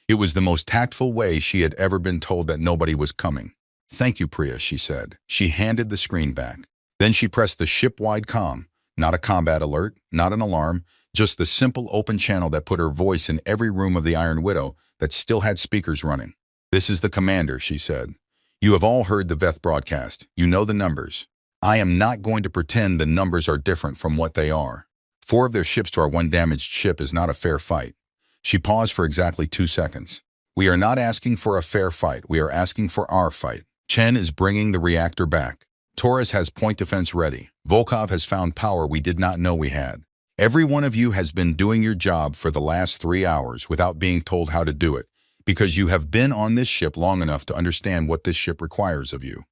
It was the most tactful way she had ever been told that nobody was coming. Thank you, Priya, she said. She handed the screen back. Then she pressed the ship-wide comm. Not a combat alert, not an alarm, just the simple open channel that put her voice in every room of the Iron Widow that still had speakers running. This is the commander, she said. You have all heard the Veth broadcast. You know the numbers. I am not going to pretend the numbers are different from what they are. 4 of their ships to our 1 damaged ship is not a fair fight. She paused for exactly 2 seconds. We are not asking for a fair fight. We are asking for our fight. Chen is bringing the reactor back. Torres has point defense ready. Volkov has found power we did not know we had. Every one of you has been doing your job for the last 3 hours without being told how to do it, because you have been on this ship long enough to understand what this ship requires of you.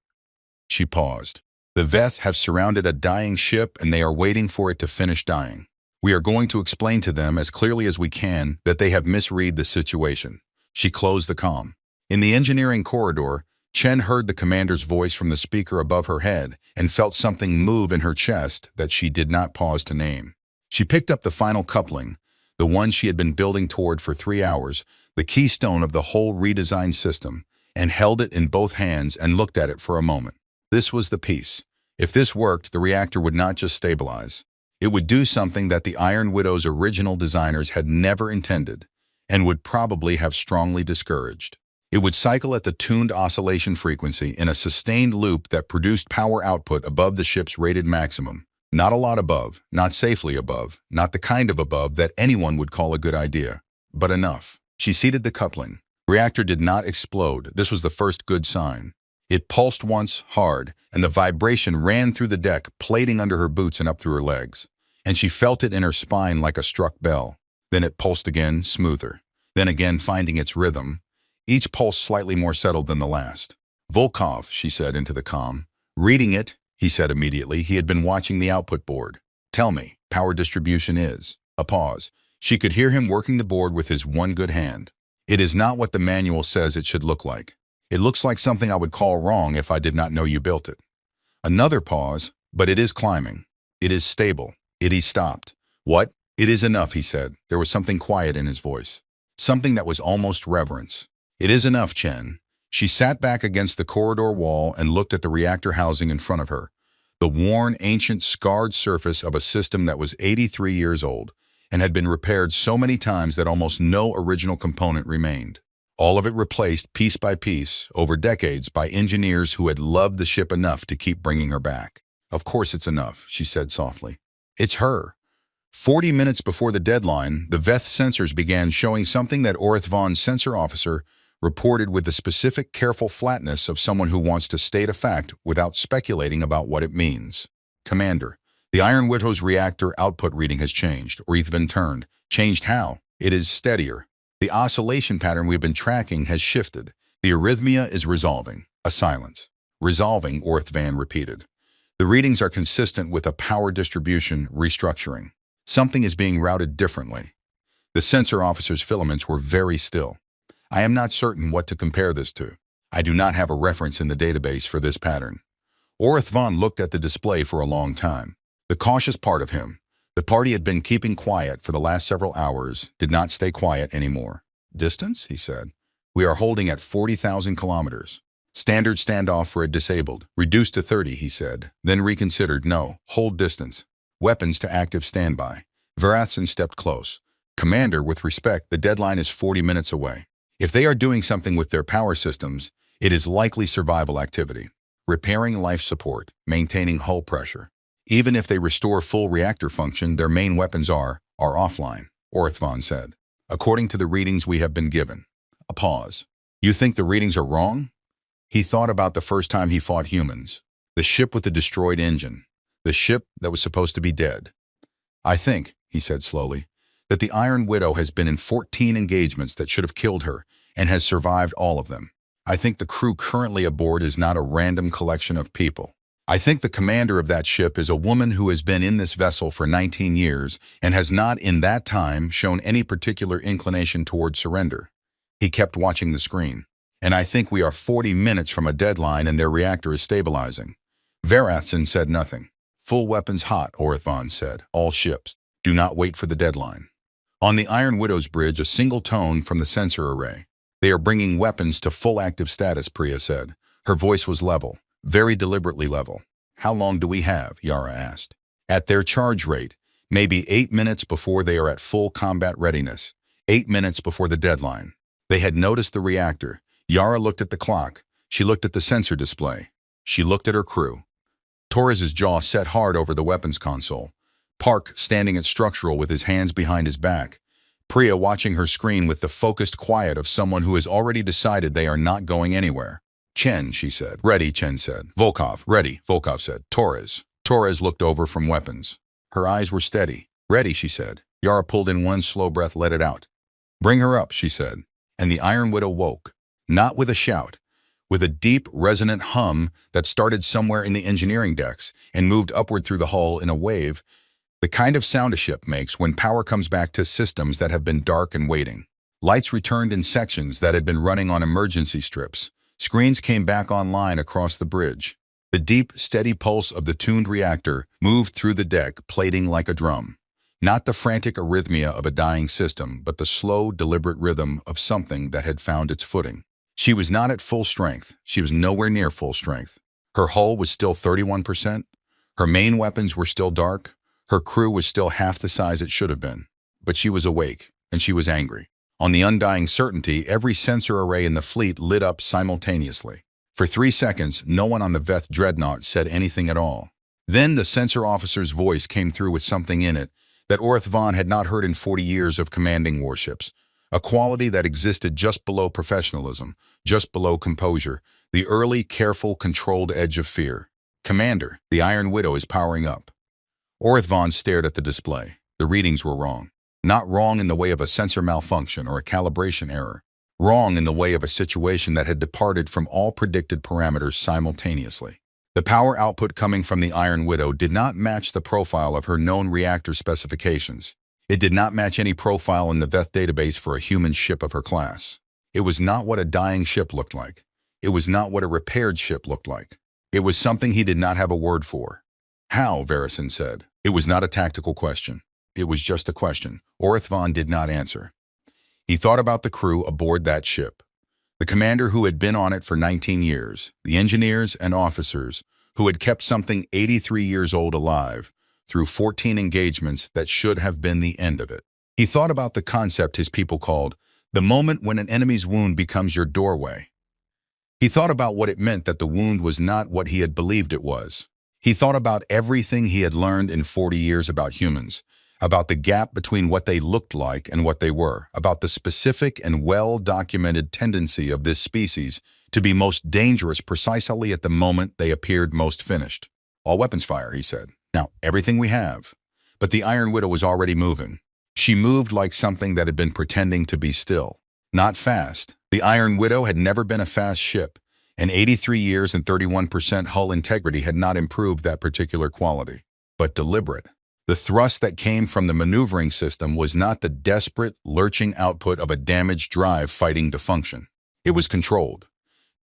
She paused. The Veth have surrounded a dying ship and they are waiting for it to finish dying. We are going to explain to them as clearly as we can that they have misread the situation. She closed the comm. In the engineering corridor, Chen heard the commander's voice from the speaker above her head and felt something move in her chest that she did not pause to name. She picked up the final coupling, the one she had been building toward for 3 hours, the keystone of the whole redesigned system, and held it in both hands and looked at it for a moment. This was the piece. If this worked, the reactor would not just stabilize. It would do something that the Iron Widow's original designers had never intended, and would probably have strongly discouraged. It would cycle at the tuned oscillation frequency in a sustained loop that produced power output above the ship's rated maximum. Not a lot above, not safely above, not the kind of above that anyone would call a good idea, but enough. She seated the coupling. Reactor did not explode. This was the first good sign. It pulsed once, hard, and the vibration ran through the deck, plating under her boots and up through her legs. And she felt it in her spine like a struck bell. Then it pulsed again, smoother. Then again, finding its rhythm. Each pulse slightly more settled than the last. Volkov, she said into the comm. Reading it, he said immediately. He had been watching the output board. Tell me, power distribution is. A pause. She could hear him working the board with his one good hand. It is not what the manual says it should look like. It looks like something I would call wrong if I did not know you built it. Another pause, but it is climbing. It is stable. He stopped. What? It is enough, he said. There was something quiet in his voice. Something that was almost reverence. It is enough, Chen. She sat back against the corridor wall and looked at the reactor housing in front of her. The worn, ancient, scarred surface of a system that was 83 years old and had been repaired so many times that almost no original component remained. All of it replaced piece by piece over decades by engineers who had loved the ship enough to keep bringing her back. Of course it's enough, she said softly. It's her. 40 minutes before the deadline, the Veth sensors began showing something that Orith Vaughn's sensor officer reported with the specific, careful flatness of someone who wants to state a fact without speculating about what it means. Commander, the Iron Widow's reactor output reading has changed, or even turned. Changed how? It is steadier. The oscillation pattern we've been tracking has shifted. The arrhythmia is resolving. A silence. Resolving, Orith Van repeated. The readings are consistent with a power distribution restructuring. Something is being routed differently. The sensor officer's filaments were very still. I am not certain what to compare this to. I do not have a reference in the database for this pattern. Orith Vaughn looked at the display for a long time. The cautious part of him, the part he had been keeping quiet for the last several hours, did not stay quiet anymore. Distance, he said. We are holding at 40,000 kilometers. Standard standoff for a disabled. Reduced to 30, he said. Then reconsidered. No, hold distance. Weapons to active standby. Varathson stepped close. Commander, with respect, the deadline is 40 minutes away. If they are doing something with their power systems, it is likely survival activity. Repairing life support, maintaining hull pressure. Even if they restore full reactor function, their main weapons are offline, Orith Vaughn said. According to the readings we have been given. A pause. You think the readings are wrong? He thought about the first time he fought humans. The ship with the destroyed engine. The ship that was supposed to be dead. I think, he said slowly, that the Iron Widow has been in 14 engagements that should have killed her and has survived all of them. I think the crew currently aboard is not a random collection of people. I think the commander of that ship is a woman who has been in this vessel for 19 years and has not in that time shown any particular inclination toward surrender. He kept watching the screen. And I think we are 40 minutes from a deadline and their reactor is stabilizing. Varathson said nothing. Full weapons hot, Orith Vaughn said. All ships. Do not wait for the deadline. On the Iron Widow's bridge, a single tone from the sensor array. They are bringing weapons to full active status, Priya said. Her voice was level. Very deliberately level. How long do we have? Yara asked. At their charge rate, maybe 8 minutes before they are at full combat readiness. 8 minutes before the deadline. They had noticed the reactor. Yara looked at the clock. She looked at the sensor display. She looked at her crew. Torres's jaw set hard over the weapons console. Park standing at structural with his hands behind his back. Priya watching her screen with the focused quiet of someone who has already decided they are not going anywhere. Chen, she said. Ready, Chen said. Volkov, ready, Volkov said. Torres. Torres looked over from weapons. Her eyes were steady. Ready, she said. Yara pulled in one slow breath, let it out. Bring her up, she said. And the Iron Widow woke. Not with a shout. With a deep, resonant hum that started somewhere in the engineering decks and moved upward through the hull in a wave, the kind of sound a ship makes when power comes back to systems that have been dark and waiting. Lights returned in sections that had been running on emergency strips. Screens came back online across the bridge. The deep, steady pulse of the tuned reactor moved through the deck, plating like a drum. Not the frantic arrhythmia of a dying system, but the slow, deliberate rhythm of something that had found its footing. She was not at full strength. She was nowhere near full strength. Her hull was still 31%. Her main weapons were still dark. Her crew was still half the size it should have been. But she was awake, and she was angry. On the undying certainty, every sensor array in the fleet lit up simultaneously. For 3 seconds, no one on the Veth dreadnought said anything at all. Then the sensor officer's voice came through with something in it that Orith Vaughn had not heard in 40 years of commanding warships. A quality that existed just below professionalism, just below composure, the early, careful, controlled edge of fear. Commander, the Iron Widow is powering up. Orith Vaughn stared at the display. The readings were wrong. Not wrong in the way of a sensor malfunction or a calibration error. Wrong in the way of a situation that had departed from all predicted parameters simultaneously. The power output coming from the Iron Widow did not match the profile of her known reactor specifications. It did not match any profile in the Veth database for a human ship of her class. It was not what a dying ship looked like. It was not what a repaired ship looked like. It was something he did not have a word for. How, Varison said. It was not a tactical question. It was just a question. Orithvan did not answer. He thought about the crew aboard that ship. The commander who had been on it for 19 years, the engineers and officers who had kept something 83 years old alive through 14 engagements that should have been the end of it. He thought about the concept his people called the moment when an enemy's wound becomes your doorway. He thought about what it meant that the wound was not what he had believed it was. He thought about everything he had learned in 40 years about humans, about the gap between what they looked like and what they were, about the specific and well-documented tendency of this species to be most dangerous precisely at the moment they appeared most finished. All weapons fire, he said. Now, everything we have. But the Iron Widow was already moving. She moved like something that had been pretending to be still. Not fast. The Iron Widow had never been a fast ship, and 83 years and 31% hull integrity had not improved that particular quality. But deliberate. The thrust that came from the maneuvering system was not the desperate, lurching output of a damaged drive fighting to function. It was controlled,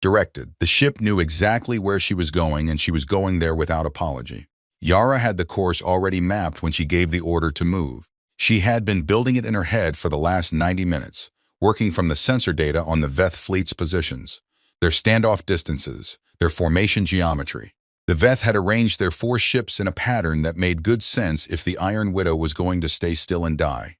directed. The ship knew exactly where she was going, and she was going there without apology. Yara had the course already mapped when she gave the order to move. She had been building it in her head for the last 90 minutes, working from the sensor data on the Veth fleet's positions, their standoff distances, their formation geometry. The Veth had arranged their 4 ships in a pattern that made good sense if the Iron Widow was going to stay still and die.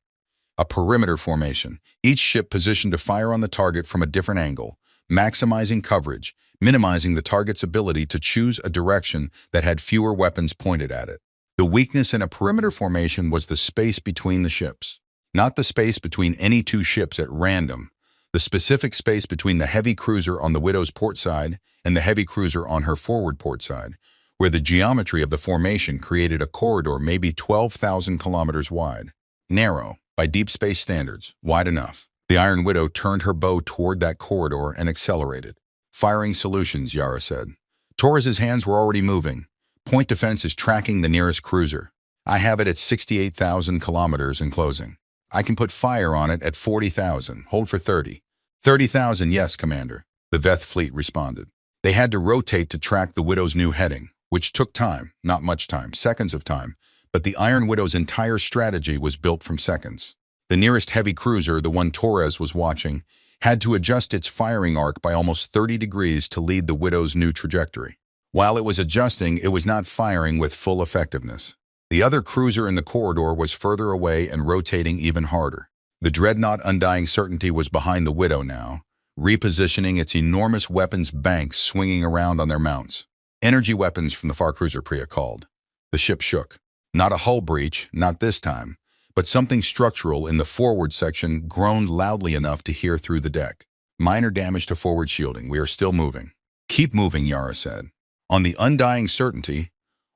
A perimeter formation, each ship positioned to fire on the target from a different angle, maximizing coverage, minimizing the target's ability to choose a direction that had fewer weapons pointed at it. The weakness in a perimeter formation was the space between the ships. Not the space between any 2 ships at random, the specific space between the heavy cruiser on the Widow's port side and the heavy cruiser on her forward port side, where the geometry of the formation created a corridor maybe 12,000 kilometers wide. Narrow, by deep space standards, wide enough. The Iron Widow turned her bow toward that corridor and accelerated. Firing solutions, Yara said. Torres's hands were already moving. Point defense is tracking the nearest cruiser. I have it at 68,000 kilometers in closing. I can put fire on it at 40,000. Hold for 30. 30,000, yes, Commander. The Veth fleet responded. They had to rotate to track the Widow's new heading, which took time, not much time, seconds of time, but the Iron Widow's entire strategy was built from seconds. The nearest heavy cruiser, the one Torres was watching, had to adjust its firing arc by almost 30 degrees to lead the Widow's new trajectory. While it was adjusting, it was not firing with full effectiveness. The other cruiser in the corridor was further away and rotating even harder. The dreadnought Undying Certainty was behind the Widow now, repositioning its enormous weapons banks swinging around on their mounts. Energy weapons from the Far Cruiser, Priya called. The ship shook. Not a hull breach, not this time, but something structural in the forward section groaned loudly enough to hear through the deck. Minor damage to forward shielding. We are still moving. Keep moving, Yara said. On the Undying Certainty,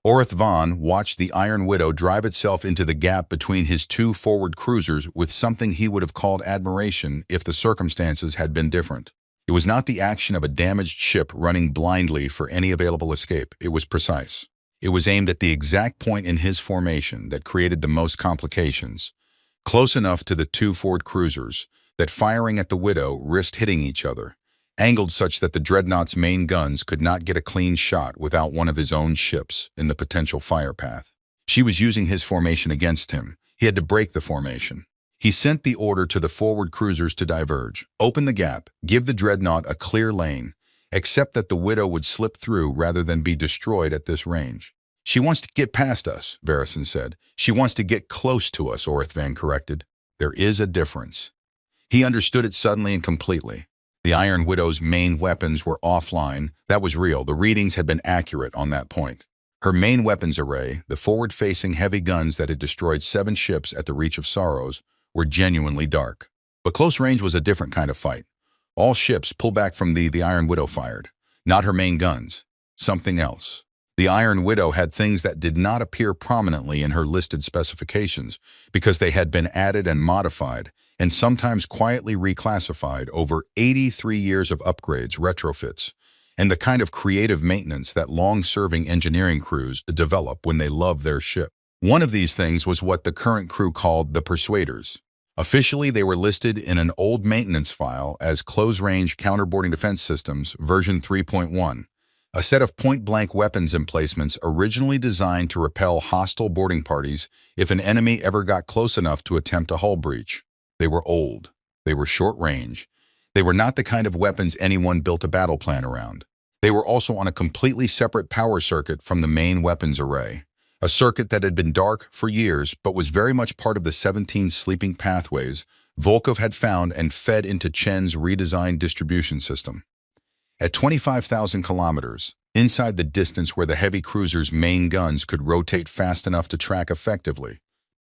Orithvan watched the Iron Widow drive itself into the gap between his 2 forward cruisers with something he would have called admiration if the circumstances had been different. It was not the action of a damaged ship running blindly for any available escape. It was precise. It was aimed at the exact point in his formation that created the most complications, close enough to the 2 forward cruisers that firing at the Widow risked hitting each other, angled such that the dreadnought's main guns could not get a clean shot without one of his own ships in the potential fire path. She was using his formation against him. He had to break the formation. He sent the order to the forward cruisers to diverge, open the gap, give the dreadnought a clear lane, except that the Widow would slip through rather than be destroyed at this range. She wants to get past us, Varison said. She wants to get close to us, Orithvan corrected. There is a difference. He understood it suddenly and completely. The Iron Widow's main weapons were offline. That was real. The readings had been accurate on that point. Her main weapons array, the forward-facing heavy guns that had destroyed 7 ships at the Reach of Sorrows, were genuinely dark. But close range was a different kind of fight. All ships pulled back from the Iron Widow fired. Not her main guns. Something else. The Iron Widow had things that did not appear prominently in her listed specifications because they had been added and modified and sometimes quietly reclassified over 83 years of upgrades, retrofits, and the kind of creative maintenance that long-serving engineering crews develop when they love their ship. One of these things was what the current crew called the Persuaders, Officially, they were listed in an old maintenance file as Close-Range Counterboarding Defense Systems version 3.1, a set of point-blank weapons emplacements originally designed to repel hostile boarding parties if an enemy ever got close enough to attempt a hull breach. They were old. They were short-range. They were not the kind of weapons anyone built a battle plan around. They were also on a completely separate power circuit from the main weapons array, a circuit that had been dark for years but was very much part of the 17 sleeping pathways Volkov had found and fed into Chen's redesigned distribution system. At 25,000 kilometers, inside the distance where the heavy cruiser's main guns could rotate fast enough to track effectively,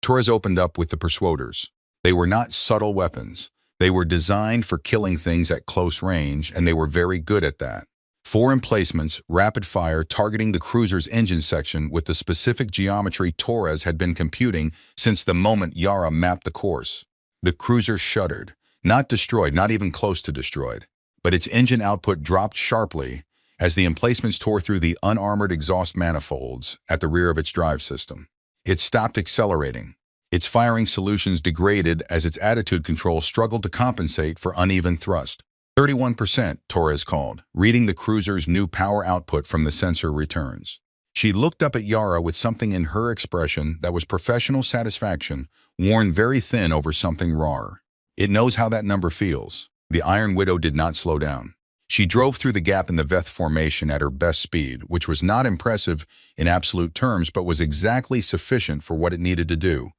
Torres opened up with the Persuaders. They were not subtle weapons. They were designed for killing things at close range, and they were very good at that. 4 emplacements, rapid fire, targeting the cruiser's engine section with the specific geometry Torres had been computing since the moment Yara mapped the course. The cruiser shuddered, not destroyed, not even close to destroyed, but its engine output dropped sharply as the emplacements tore through the unarmored exhaust manifolds at the rear of its drive system. It stopped accelerating. Its firing solutions degraded as its attitude control struggled to compensate for uneven thrust. 31%, Torres called, reading the cruiser's new power output from the sensor returns. She looked up at Yara with something in her expression that was professional satisfaction, worn very thin over something rawer. It knows how that number feels. The Iron Widow did not slow down. She drove through the gap in the Veth formation at her best speed, which was not impressive in absolute terms but was exactly sufficient for what it needed to do.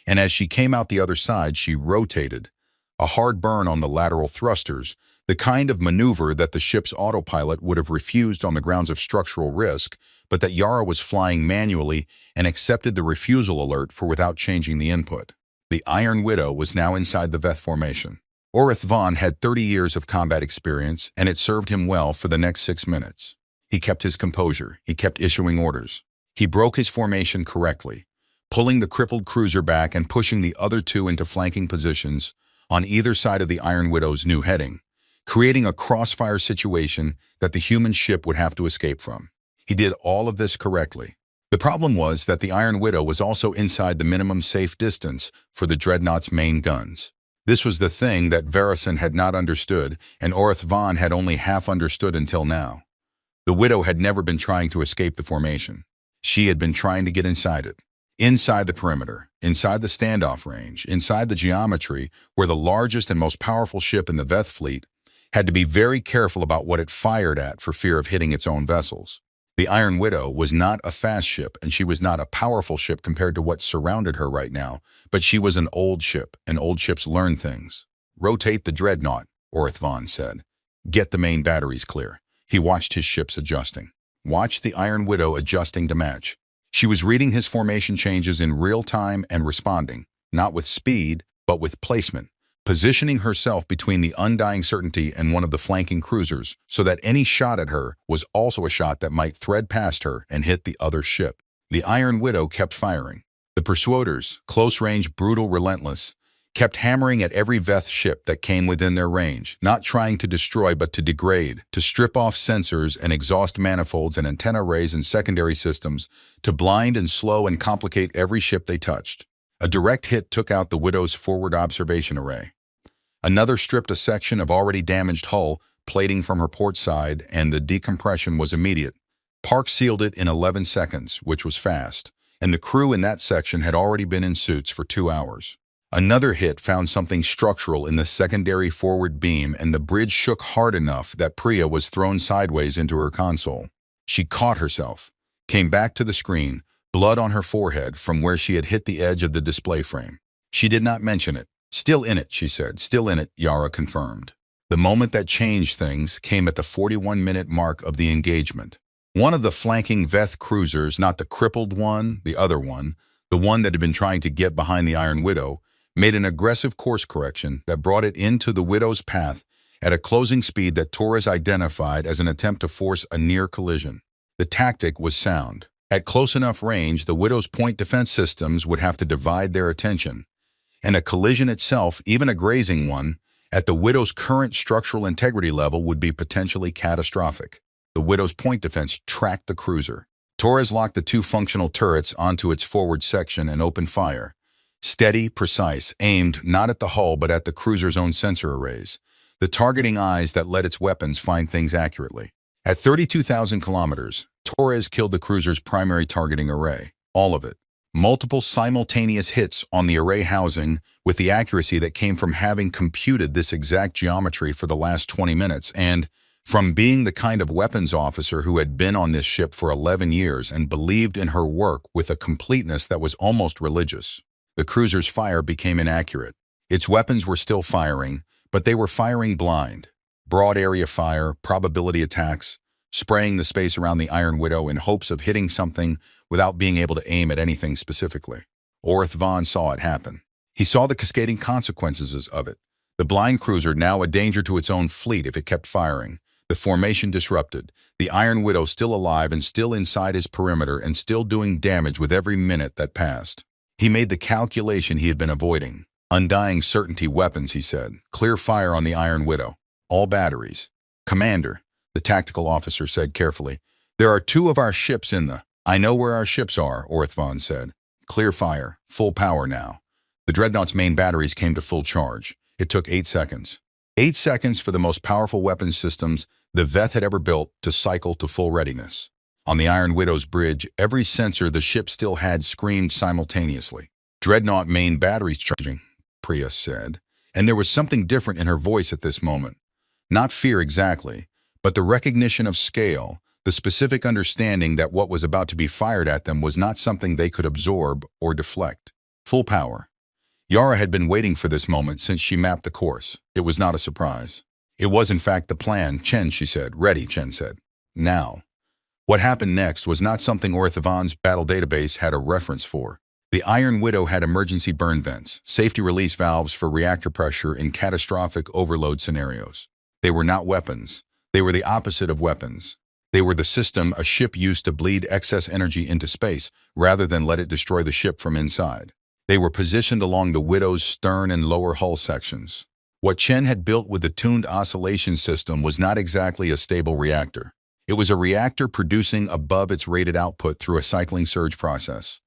And as she came out the other side, she rotated. A hard burn on the lateral thrusters, the kind of maneuver that the ship's autopilot would have refused on the grounds of structural risk, but that Yara was flying manually and accepted the refusal alert for without changing the input. The Iron Widow was now inside the Veth formation. Orith Vaughn had 30 years of combat experience, and it served him well for the next 6 minutes. He kept his composure. He kept issuing orders. He broke his formation correctly, pulling the crippled cruiser back and pushing the other 2 into flanking positions on either side of the Iron Widow's new heading, creating a crossfire situation that the human ship would have to escape from. He did all of this correctly. The problem was that the Iron Widow was also inside the minimum safe distance for the Dreadnought's main guns. This was the thing that Varison had not understood, and Orith Vaughn had only half understood until now. The Widow had never been trying to escape the formation. She had been trying to get inside it. Inside the perimeter, inside the standoff range, inside the geometry, where the largest and most powerful ship in the Veth fleet had to be very careful about what it fired at for fear of hitting its own vessels. The Iron Widow was not a fast ship, and she was not a powerful ship compared to what surrounded her right now, but she was an old ship, and old ships learn things. "Rotate the Dreadnought," Orith Vaughn said. "Get the main batteries clear." He watched his ships adjusting. Watched the Iron Widow adjusting to match. She was reading his formation changes in real time and responding, not with speed, but with placement, positioning herself between the Undying Certainty and one of the flanking cruisers so that any shot at her was also a shot that might thread past her and hit the other ship. The Iron Widow kept firing. The Persuaders, close-range, brutal, relentless, kept hammering at every Veth ship that came within their range, not trying to destroy but to degrade, to strip off sensors and exhaust manifolds and antenna arrays and secondary systems, to blind and slow and complicate every ship they touched. A direct hit took out the Widow's forward observation array. Another stripped a section of already damaged hull, plating from her port side, and the decompression was immediate. Park sealed it in 11 seconds, which was fast, and the crew in that section had already been in suits for 2 hours. Another hit found something structural in the secondary forward beam, and the bridge shook hard enough that Priya was thrown sideways into her console. She caught herself, came back to the screen, blood on her forehead from where she had hit the edge of the display frame. She did not mention it. "Still in it," she said. "Still in it," Yara confirmed. The moment that changed things came at the 41-minute mark of the engagement. One of the flanking Veth cruisers, not the crippled one, the other one, the one that had been trying to get behind the Iron Widow, made an aggressive course correction that brought it into the Widow's path at a closing speed that Torres identified as an attempt to force a near collision. The tactic was sound. At close enough range, the Widow's point defense systems would have to divide their attention, and a collision itself, even a grazing one, at the Widow's current structural integrity level would be potentially catastrophic. The Widow's point defense tracked the cruiser. Torres locked the 2 functional turrets onto its forward section and opened fire, Steady, precise, aimed not at the hull but at the cruiser's own sensor arrays, the targeting eyes that let its weapons find things accurately. At 32,000 kilometers, Torres killed the cruiser's primary targeting array, all of it. Multiple simultaneous hits on the array housing with the accuracy that came from having computed this exact geometry for the last 20 minutes and from being the kind of weapons officer who had been on this ship for 11 years and believed in her work with a completeness that was almost religious. The cruiser's fire became inaccurate. Its weapons were still firing, but they were firing blind. Broad area fire, probability attacks, spraying the space around the Iron Widow in hopes of hitting something without being able to aim at anything specifically. Orth Vaughn saw it happen. He saw the cascading consequences of it. The blind cruiser now a danger to its own fleet if it kept firing. The formation disrupted. The Iron Widow still alive and still inside his perimeter and still doing damage with every minute that passed. He made the calculation he had been avoiding. Undying certainty weapons, he said. Clear fire on the Iron Widow. All batteries. Commander, the tactical officer said carefully, there are 2 of our ships in the... I know where our ships are, Orth Vaughn said. Clear fire. Full power now. The Dreadnought's main batteries came to full charge. It took 8 seconds. 8 seconds for the most powerful weapons systems the Veth had ever built to cycle to full readiness. On the Iron Widow's bridge, every sensor the ship still had screamed simultaneously. Dreadnought main batteries charging, Priya said, and there was something different in her voice at this moment. Not fear exactly, but the recognition of scale, the specific understanding that what was about to be fired at them was not something they could absorb or deflect. Full power. Yara had been waiting for this moment since she mapped the course. It was not a surprise. It was in fact the plan. Chen, she said. Ready, Chen said. Now. What happened next was not something Orth Vaughn's battle database had a reference for. The Iron Widow had emergency burn vents, safety release valves for reactor pressure in catastrophic overload scenarios. They were not weapons. They were the opposite of weapons. They were the system a ship used to bleed excess energy into space rather than let it destroy the ship from inside. They were positioned along the Widow's stern and lower hull sections. What Chen had built with the tuned oscillation system was not exactly a stable reactor. It was a reactor producing above its rated output through a cycling surge process.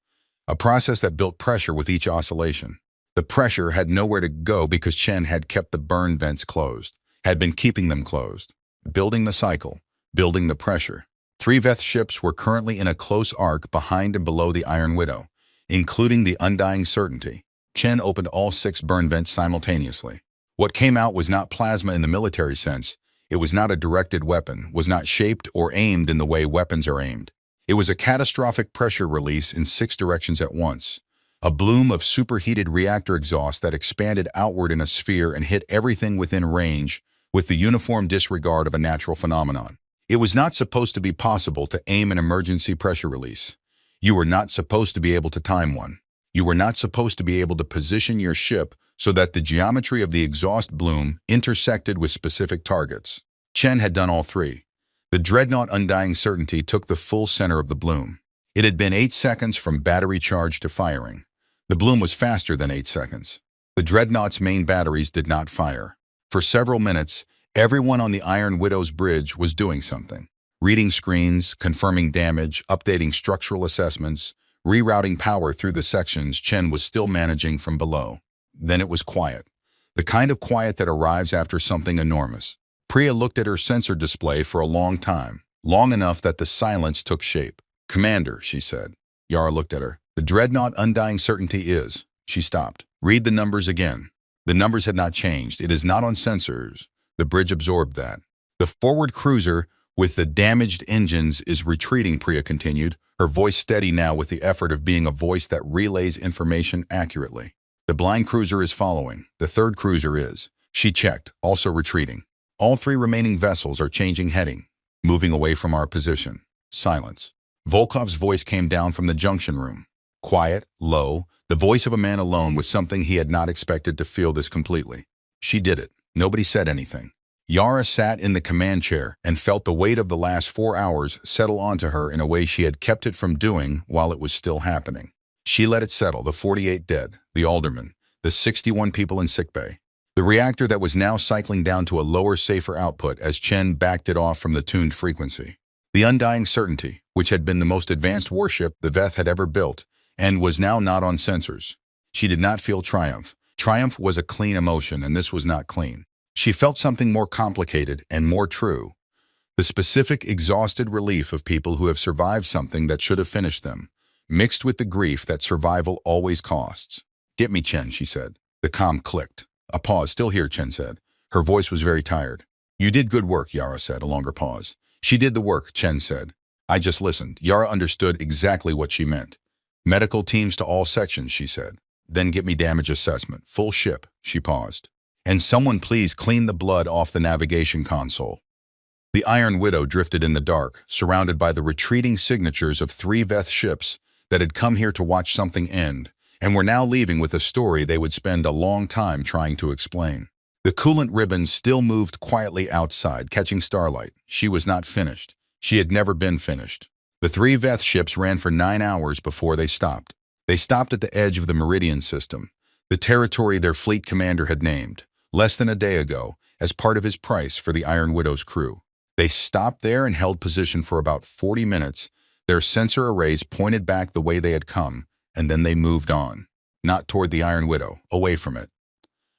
A process that built pressure with each oscillation. The pressure had nowhere to go because Chen had kept the burn vents closed, had been keeping them closed. Building the cycle, building the pressure. 3 Veth ships were currently in a close arc behind and below the Iron Widow, including the Undying Certainty. Chen opened all 6 burn vents simultaneously. What came out was not plasma in the military sense. It was not a directed weapon, was not shaped or aimed in the way weapons are aimed. It was a catastrophic pressure release in 6 directions at once. A bloom of superheated reactor exhaust that expanded outward in a sphere and hit everything within range with the uniform disregard of a natural phenomenon. It was not supposed to be possible to aim an emergency pressure release. You were not supposed to be able to time one. You were not supposed to be able to position your ship so that the geometry of the exhaust bloom intersected with specific targets. Chen had done all 3. The Dreadnought Undying Certainty took the full center of the bloom. It had been 8 seconds from battery charge to firing. The bloom was faster than 8 seconds. The Dreadnought's main batteries did not fire. For several minutes, everyone on the Iron Widow's bridge was doing something. Reading screens, confirming damage, updating structural assessments, rerouting power through the sections Chen was still managing from below. Then it was quiet. The kind of quiet that arrives after something enormous. Priya looked at her sensor display for a long time, long enough that the silence took shape. Commander, she said. Yara looked at her. The Dreadnought Undying Certainty is... She stopped. Read the numbers again. The numbers had not changed. It is not on sensors. The bridge absorbed that. The forward cruiser with the damaged engines is retreating, Priya continued, her voice steady now with the effort of being a voice that relays information accurately. The blind cruiser is following. The 3rd cruiser is. She checked, also retreating. All 3 remaining vessels are changing heading, moving away from our position. Silence. Volkov's voice came down from the junction room. Quiet, low, the voice of a man alone with something he had not expected to feel this completely. She did it. Nobody said anything. Yara sat in the command chair and felt the weight of the last 4 hours settle onto her in a way she had kept it from doing while it was still happening. She let it settle, the 48 dead, the alderman, the 61 people in sickbay. The reactor that was now cycling down to a lower, safer output as Chen backed it off from the tuned frequency. The Undying Certainty, which had been the most advanced warship the Veth had ever built, and was now not on sensors. She did not feel triumph. Triumph was a clean emotion, and this was not clean. She felt something more complicated and more true. The specific, exhausted relief of people who have survived something that should have finished them, mixed with the grief that survival always costs. "Get me, Chen," she said. The comm clicked. A pause. "Still here," Chen said. Her voice was very tired. "You did good work," Yara said, a longer pause. "She did the work," Chen said. "I just listened." Yara understood exactly what she meant. "Medical teams to all sections," she said. "Then get me damage assessment. Full ship." She paused. "And someone please clean the blood off the navigation console." The Iron Widow drifted in the dark, surrounded by the retreating signatures of 3 Veth ships that had come here to watch something end, and were now leaving with a story they would spend a long time trying to explain. The coolant ribbon still moved quietly outside, catching starlight. She was not finished. She had never been finished. The 3 Veth ships ran for 9 hours before they stopped. They stopped at the edge of the Meridian system, the territory their fleet commander had named, less than a day ago, as part of his price for the Iron Widow's crew. They stopped there and held position for about 40 minutes. Their sensor arrays pointed back the way they had come, and then they moved on. Not toward the Iron Widow, away from it.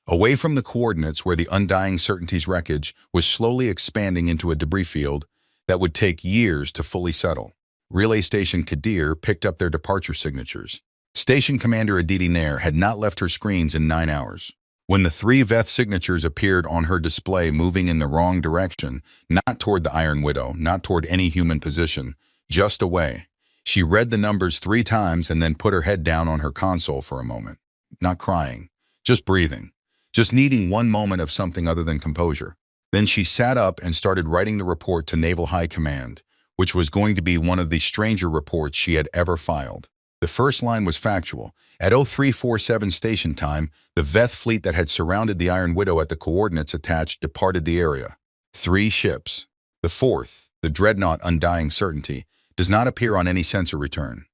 Away from the coordinates where the Undying Certainty's wreckage was slowly expanding into a debris field that would take years to fully settle. Relay Station Kadir picked up their departure signatures. Station Commander Aditi Nair had not left her screens in 9 hours. When the 3 Veth signatures appeared on her display moving in the wrong direction, not toward the Iron Widow, not toward any human position, just away, she read the numbers 3 times and then put her head down on her console for a moment. Not crying, just breathing, just needing one moment of something other than composure. Then she sat up and started writing the report to Naval High Command, which was going to be one of the stranger reports she had ever filed. The first line was factual. At 0347 station time, the Veth fleet that had surrounded the Iron Widow at the coordinates attached departed the area. 3 ships. The 4th, the dreadnought Undying Certainty, does not appear on any sensor return.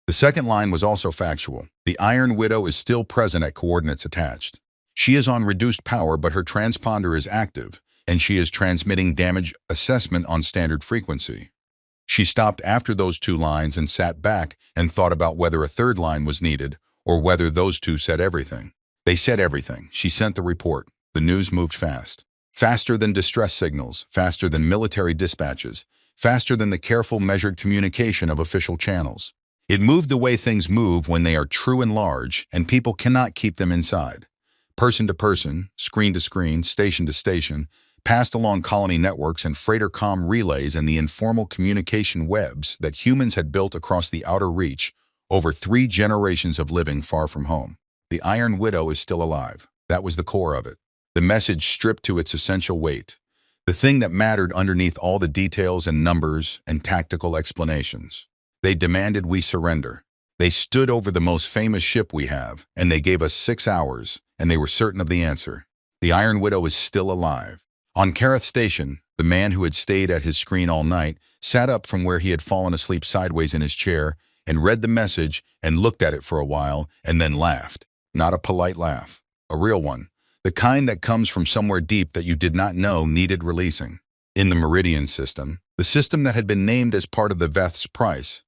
The second line was also factual. The Iron Widow is still present at coordinates attached. She is on reduced power, but her transponder is active, and she is transmitting damage assessment on standard frequency. She stopped after those 2 lines and sat back and thought about whether a 3rd line was needed or whether those 2 said everything. They said everything. She sent the report. The news moved fast. Faster than distress signals, faster than military dispatches, faster than the careful, measured communication of official channels. It moved the way things move when they are true and large, and people cannot keep them inside. Person to person, screen to screen, station to station, passed along colony networks and freighter comm relays and the informal communication webs that humans had built across the outer reach over 3 generations of living far from home. The Iron Widow is still alive. That was the core of it. The message stripped to its essential weight. The thing that mattered underneath all the details and numbers and tactical explanations. They demanded we surrender. They stood over the most famous ship we have, and they gave us 6 hours, and they were certain of the answer. The Iron Widow is still alive. On Karath Station, the man who had stayed at his screen all night sat up from where he had fallen asleep sideways in his chair and read the message and looked at it for a while and then laughed. Not a polite laugh, a real one, the kind that comes from somewhere deep that you did not know needed releasing. In the Meridian system, the system that had been named as part of the Veth's price,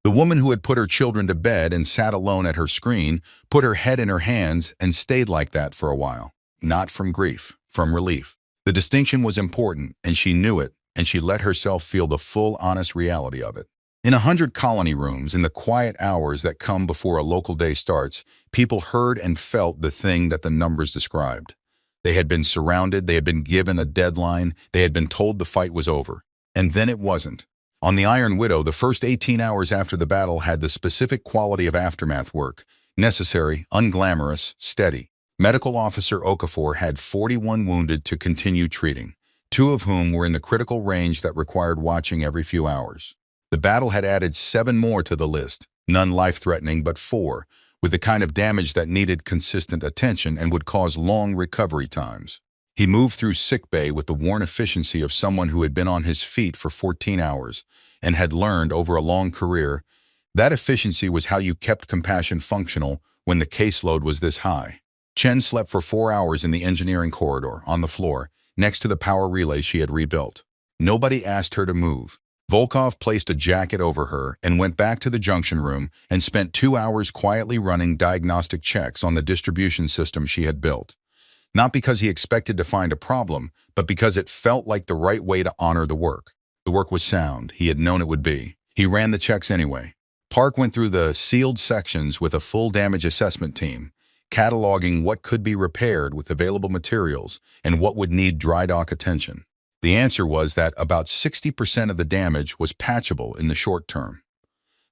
the woman who had put her children to bed and sat alone at her screen put her head in her hands and stayed like that for a while. Not from grief, from relief. The distinction was important, and she knew it, and she let herself feel the full, honest reality of it. In 100 colony rooms, in the quiet hours that come before a local day starts, people heard and felt the thing that the numbers described. They had been surrounded, they had been given a deadline, they had been told the fight was over. And then it wasn't. On the Iron Widow, the first 18 hours after the battle had the specific quality of aftermath work, necessary, unglamorous, steady. Medical Officer Okafor had 41 wounded to continue treating, 2 of whom were in the critical range that required watching every few hours. The battle had added 7 more to the list, none life-threatening but 4, with the kind of damage that needed consistent attention and would cause long recovery times. He moved through sickbay with the worn efficiency of someone who had been on his feet for 14 hours and had learned over a long career. That efficiency was how you kept compassion functional when the caseload was this high. Chen slept for 4 hours in the engineering corridor, on the floor, next to the power relay she had rebuilt. Nobody asked her to move. Volkov placed a jacket over her and went back to the junction room and spent 2 hours quietly running diagnostic checks on the distribution system she had built. Not because he expected to find a problem, but because it felt like the right way to honor the work. The work was sound. He had known it would be. He ran the checks anyway. Park went through the sealed sections with a full damage assessment team, cataloging what could be repaired with available materials and what would need dry dock attention. The answer was that about 60% of the damage was patchable in the short term,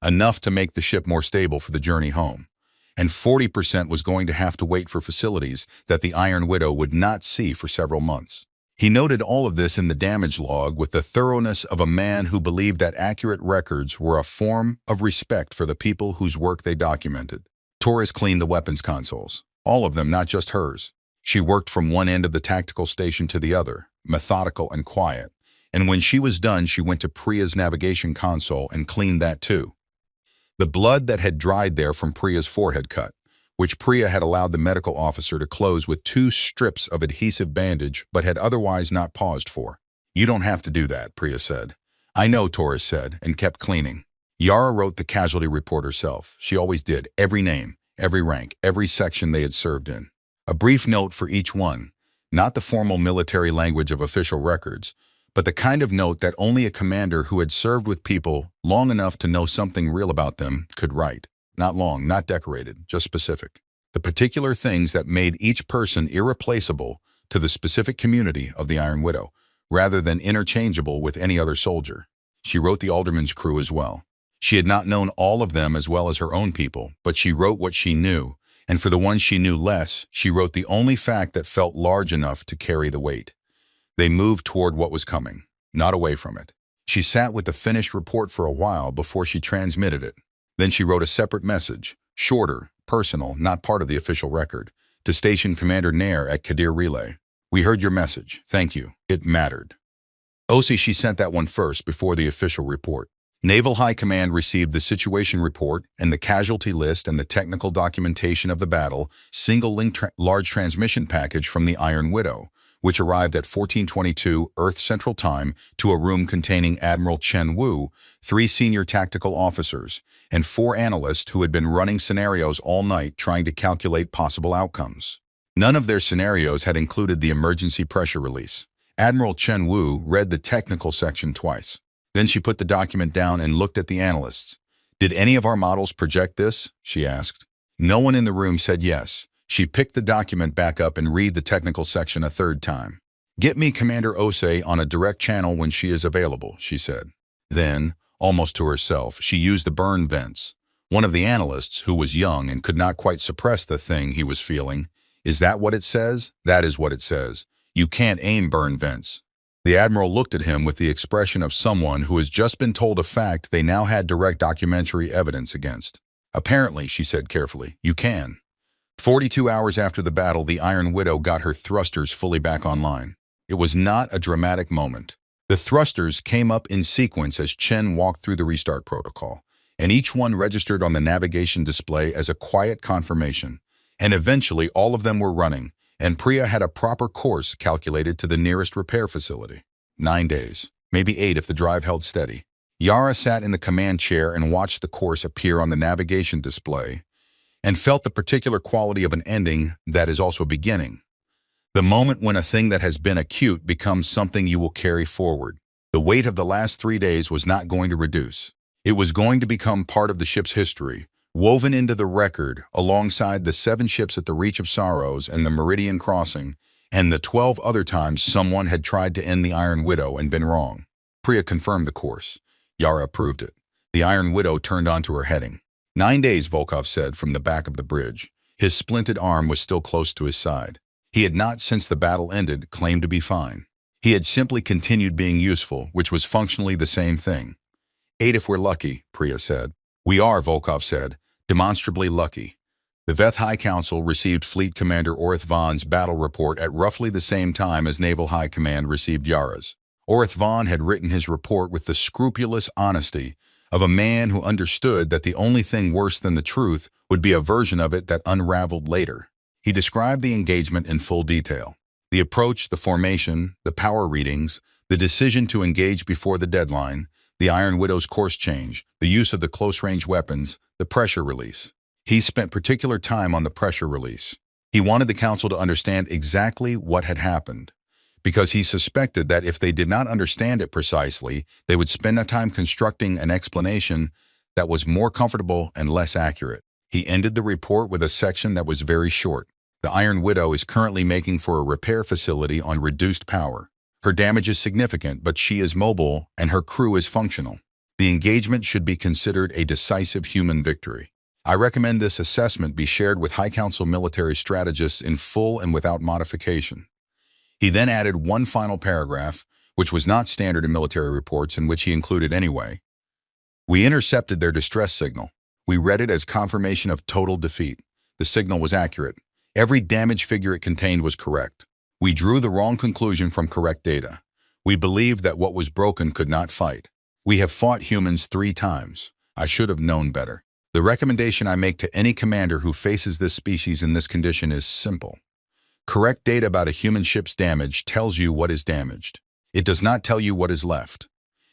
enough to make the ship more stable for the journey home, and 40% was going to have to wait for facilities that the Iron Widow would not see for several months. He noted all of this in the damage log with the thoroughness of a man who believed that accurate records were a form of respect for the people whose work they documented. Torres cleaned the weapons consoles, all of them, not just hers. She worked from one end of the tactical station to the other, methodical and quiet, and when she was done, she went to Priya's navigation console and cleaned that too. The blood that had dried there from Priya's forehead cut, which Priya had allowed the medical officer to close with 2 strips of adhesive bandage but had otherwise not paused for. "You don't have to do that," Priya said. "I know," Torres said, and kept cleaning. Yara wrote the casualty report herself. She always did, every name, every rank, every section they had served in. A brief note for each one, not the formal military language of official records, but the kind of note that only a commander who had served with people long enough to know something real about them could write. Not long, not decorated, just specific. The particular things that made each person irreplaceable to the specific community of the Iron Widow, rather than interchangeable with any other soldier. She wrote the alderman's crew as well. She had not known all of them as well as her own people, but she wrote what she knew, and for the ones she knew less, she wrote the only fact that felt large enough to carry the weight. They moved toward what was coming, not away from it. She sat with the finished report for a while before she transmitted it. Then she wrote a separate message, shorter, personal, not part of the official record, to Station Commander Nair at Kadir Relay. "We heard your message. Thank you. It mattered." OC, she sent that one first before the official report. Naval High Command received the situation report and the casualty list and the technical documentation of the battle, single-link large transmission package from the Iron Widow, which arrived at 1422 Earth Central Time to a room containing Admiral Chen Wu, 3 senior tactical officers, and 4 analysts who had been running scenarios all night trying to calculate possible outcomes. None of their scenarios had included the emergency pressure release. Admiral Chen Wu read the technical section twice. Then she put the document down and looked at the analysts. "Did any of our models project this?" she asked. No one in the room said yes. She picked the document back up and read the technical section a 3rd time. "Get me Commander Osei on a direct channel when she is available," she said. Then, almost to herself, she used the burn vents. One of the analysts, who was young and could not quite suppress the thing he was feeling, "Is that what it says?" "That is what it says. You can't aim burn vents." The Admiral looked at him with the expression of someone who has just been told a fact they now had direct documentary evidence against. "Apparently," she said carefully, "you can." 42 hours after the battle, the Iron Widow got her thrusters fully back online. It was not a dramatic moment. The thrusters came up in sequence as Chen walked through the restart protocol, and each one registered on the navigation display as a quiet confirmation. And eventually all of them were running, and Priya had a proper course calculated to the nearest repair facility. 9 days, maybe 8 if the drive held steady. Yara sat in the command chair and watched the course appear on the navigation display, and felt the particular quality of an ending that is also a beginning. The moment when a thing that has been acute becomes something you will carry forward. The weight of the last 3 days was not going to reduce. It was going to become part of the ship's history, woven into the record alongside the 7 ships at the Reach of Sorrows and the Meridian Crossing, and the 12 other times someone had tried to end the Iron Widow and been wrong. Priya confirmed the course. Yara approved it. The Iron Widow turned onto her heading. 9 days, Volkov said from the back of the bridge. His splinted arm was still close to his side. He had not, since the battle ended, claimed to be fine. He had simply continued being useful, which was functionally the same thing. 8 if we're lucky, Priya said. "We are," Volkov said, "demonstrably lucky." The Veth High Council received Fleet Commander Orth Vaughn's battle report at roughly the same time as Naval High Command received Yara's. Orth Vaughn had written his report with the scrupulous honesty of a man who understood that the only thing worse than the truth would be a version of it that unraveled later. He described the engagement in full detail. The approach, the formation, the power readings, the decision to engage before the deadline, the Iron Widow's course change, the use of the close-range weapons, the pressure release. He spent particular time on the pressure release. He wanted the Council to understand exactly what had happened, because he suspected that if they did not understand it precisely, they would spend a time constructing an explanation that was more comfortable and less accurate. He ended the report with a section that was very short. The Iron Widow is currently making for a repair facility on reduced power. Her damage is significant, but she is mobile and her crew is functional. The engagement should be considered a decisive human victory. I recommend this assessment be shared with High Council military strategists in full and without modification. He then added one final paragraph, which was not standard in military reports and which he included anyway. We intercepted their distress signal. We read it as confirmation of total defeat. The signal was accurate. Every damage figure it contained was correct. We drew the wrong conclusion from correct data. We believed that what was broken could not fight. We have fought humans 3 times. I should have known better. The recommendation I make to any commander who faces this species in this condition is simple. Correct data about a human ship's damage tells you what is damaged. It does not tell you what is left.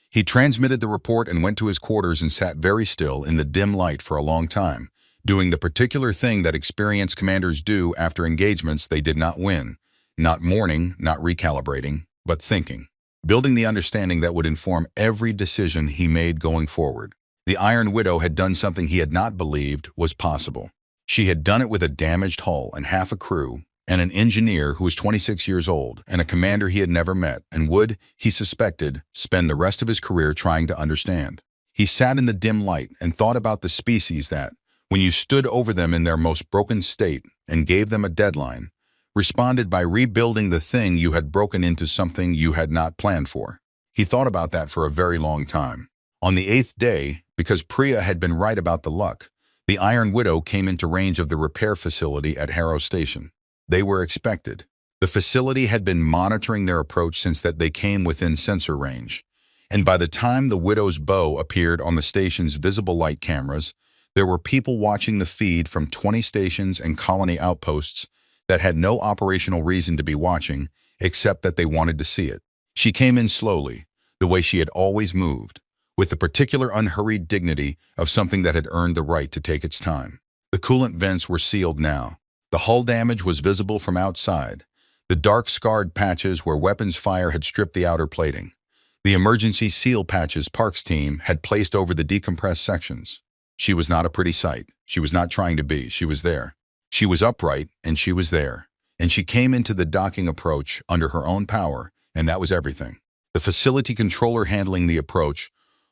He transmitted the report and went to his quarters and sat very still in the dim light for a long time, doing the particular thing that experienced commanders do after engagements they did not win, not mourning, not recalibrating, but thinking, building the understanding that would inform every decision he made going forward. The Iron Widow had done something he had not believed was possible. She had done it with a damaged hull and half a crew, and an engineer who was 26 years old, and a commander he had never met, and would, he suspected, spend the rest of his career trying to understand. He sat in the dim light and thought about the species that, when you stood over them in their most broken state and gave them a deadline, responded by rebuilding the thing you had broken into something you had not planned for. He thought about that for a very long time. On the 8th day, because Priya had been right about the luck, the Iron Widow came into range of the repair facility at Harrow Station. They were expected. The facility had been monitoring their approach since that they came within sensor range, and by the time the Widow's bow appeared on the station's visible light cameras, there were people watching the feed from 20 stations and colony outposts that had no operational reason to be watching, except that they wanted to see it. She came in slowly, the way she had always moved, with the particular unhurried dignity of something that had earned the right to take its time. The coolant vents were sealed now. The hull damage was visible from outside, the dark scarred patches where weapons fire had stripped the outer plating. The emergency seal patches Park's team had placed over the decompressed sections. She was not a pretty sight. She was not trying to be. She was there. She was upright, and she was there. And she came into the docking approach under her own power, and that was everything. The facility controller handling the approach,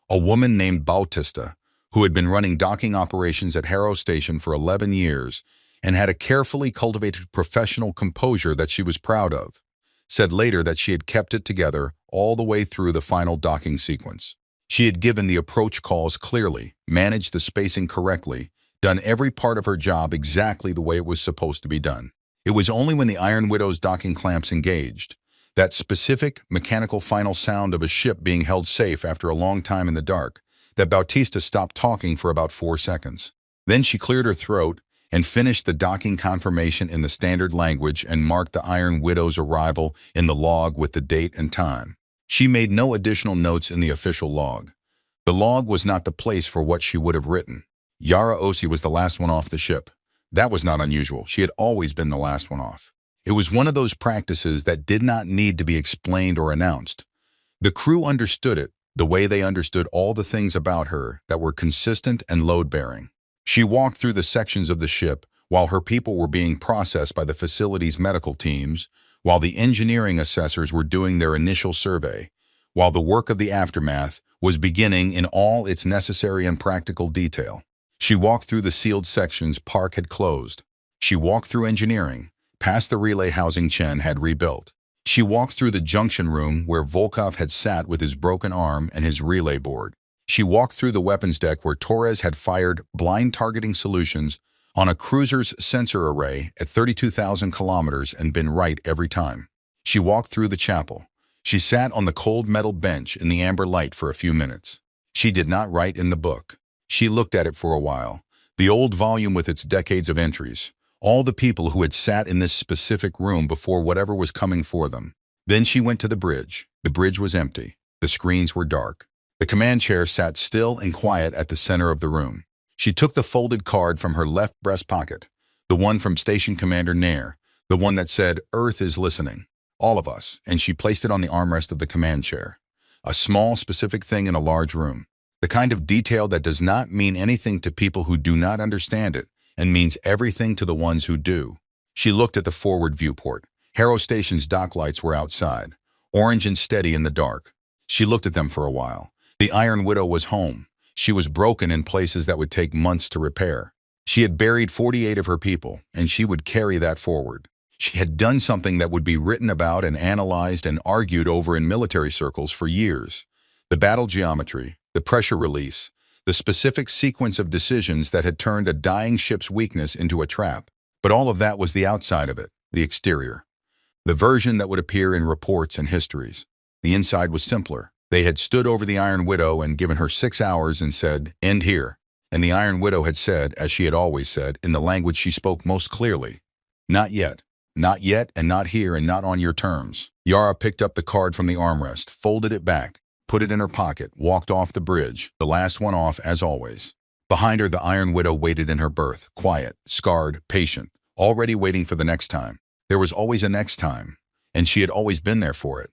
a woman named Bautista, who had been running docking operations at Harrow Station for 11 years and had a carefully cultivated professional composure that she was proud of, said later that she had kept it together all the way through the final docking sequence. She had given the approach calls clearly, managed the spacing correctly, done every part of her job exactly the way it was supposed to be done. It was only when the Iron Widow's docking clamps engaged, that specific mechanical final sound of a ship being held safe after a long time in the dark, that Bautista stopped talking for about 4 seconds. Then she cleared her throat and finished the docking confirmation in the standard language and marked the Iron Widow's arrival in the log with the date and time. She made no additional notes in the official log. The log was not the place for what she would have written. Yara Osi was the last one off the ship. That was not unusual. She had always been the last one off. It was one of those practices that did not need to be explained or announced. The crew understood it the way they understood all the things about her that were consistent and load-bearing. She walked through the sections of the ship while her people were being processed by the facility's medical teams, while the engineering assessors were doing their initial survey, while the work of the aftermath was beginning in all its necessary and practical detail. She walked through the sealed sections Park had closed. She walked through engineering, past the relay housing Chen had rebuilt. She walked through the junction room where Volkov had sat with his broken arm and his relay board. She walked through the weapons deck where Torres had fired blind targeting solutions on a cruiser's sensor array at 32,000 kilometers and been right every time. She walked through the chapel. She sat on the cold metal bench in the amber light for a few minutes. She did not write in the book. She looked at it for a while, the old volume with its decades of entries, all the people who had sat in this specific room before whatever was coming for them. Then she went to the bridge. The bridge was empty. The screens were dark. The command chair sat still and quiet at the center of the room. She took the folded card from her left breast pocket, the one from Station Commander Nair, the one that said, "Earth is listening. All of us," and she placed it on the armrest of the command chair. A small, specific thing in a large room. The kind of detail that does not mean anything to people who do not understand it, and means everything to the ones who do. She looked at the forward viewport. Harrow Station's dock lights were outside, orange and steady in the dark. She looked at them for a while. The Iron Widow was home. She was broken in places that would take months to repair. She had buried 48 of her people, and she would carry that forward. She had done something that would be written about and analyzed and argued over in military circles for years. The battle geometry, the pressure release, the specific sequence of decisions that had turned a dying ship's weakness into a trap. But all of that was the outside of it, the exterior. The version that would appear in reports and histories. The inside was simpler. They had stood over the Iron Widow and given her 6 hours and said, "End here." And the Iron Widow had said, as she had always said, in the language she spoke most clearly, "Not yet. Not yet, and not here, and not on your terms." Yara picked up the card from the armrest, folded it back, put it in her pocket, walked off the bridge, the last one off as always. Behind her, the Iron Widow waited in her berth, quiet, scarred, patient, already waiting for the next time. There was always a next time, and she had always been there for it.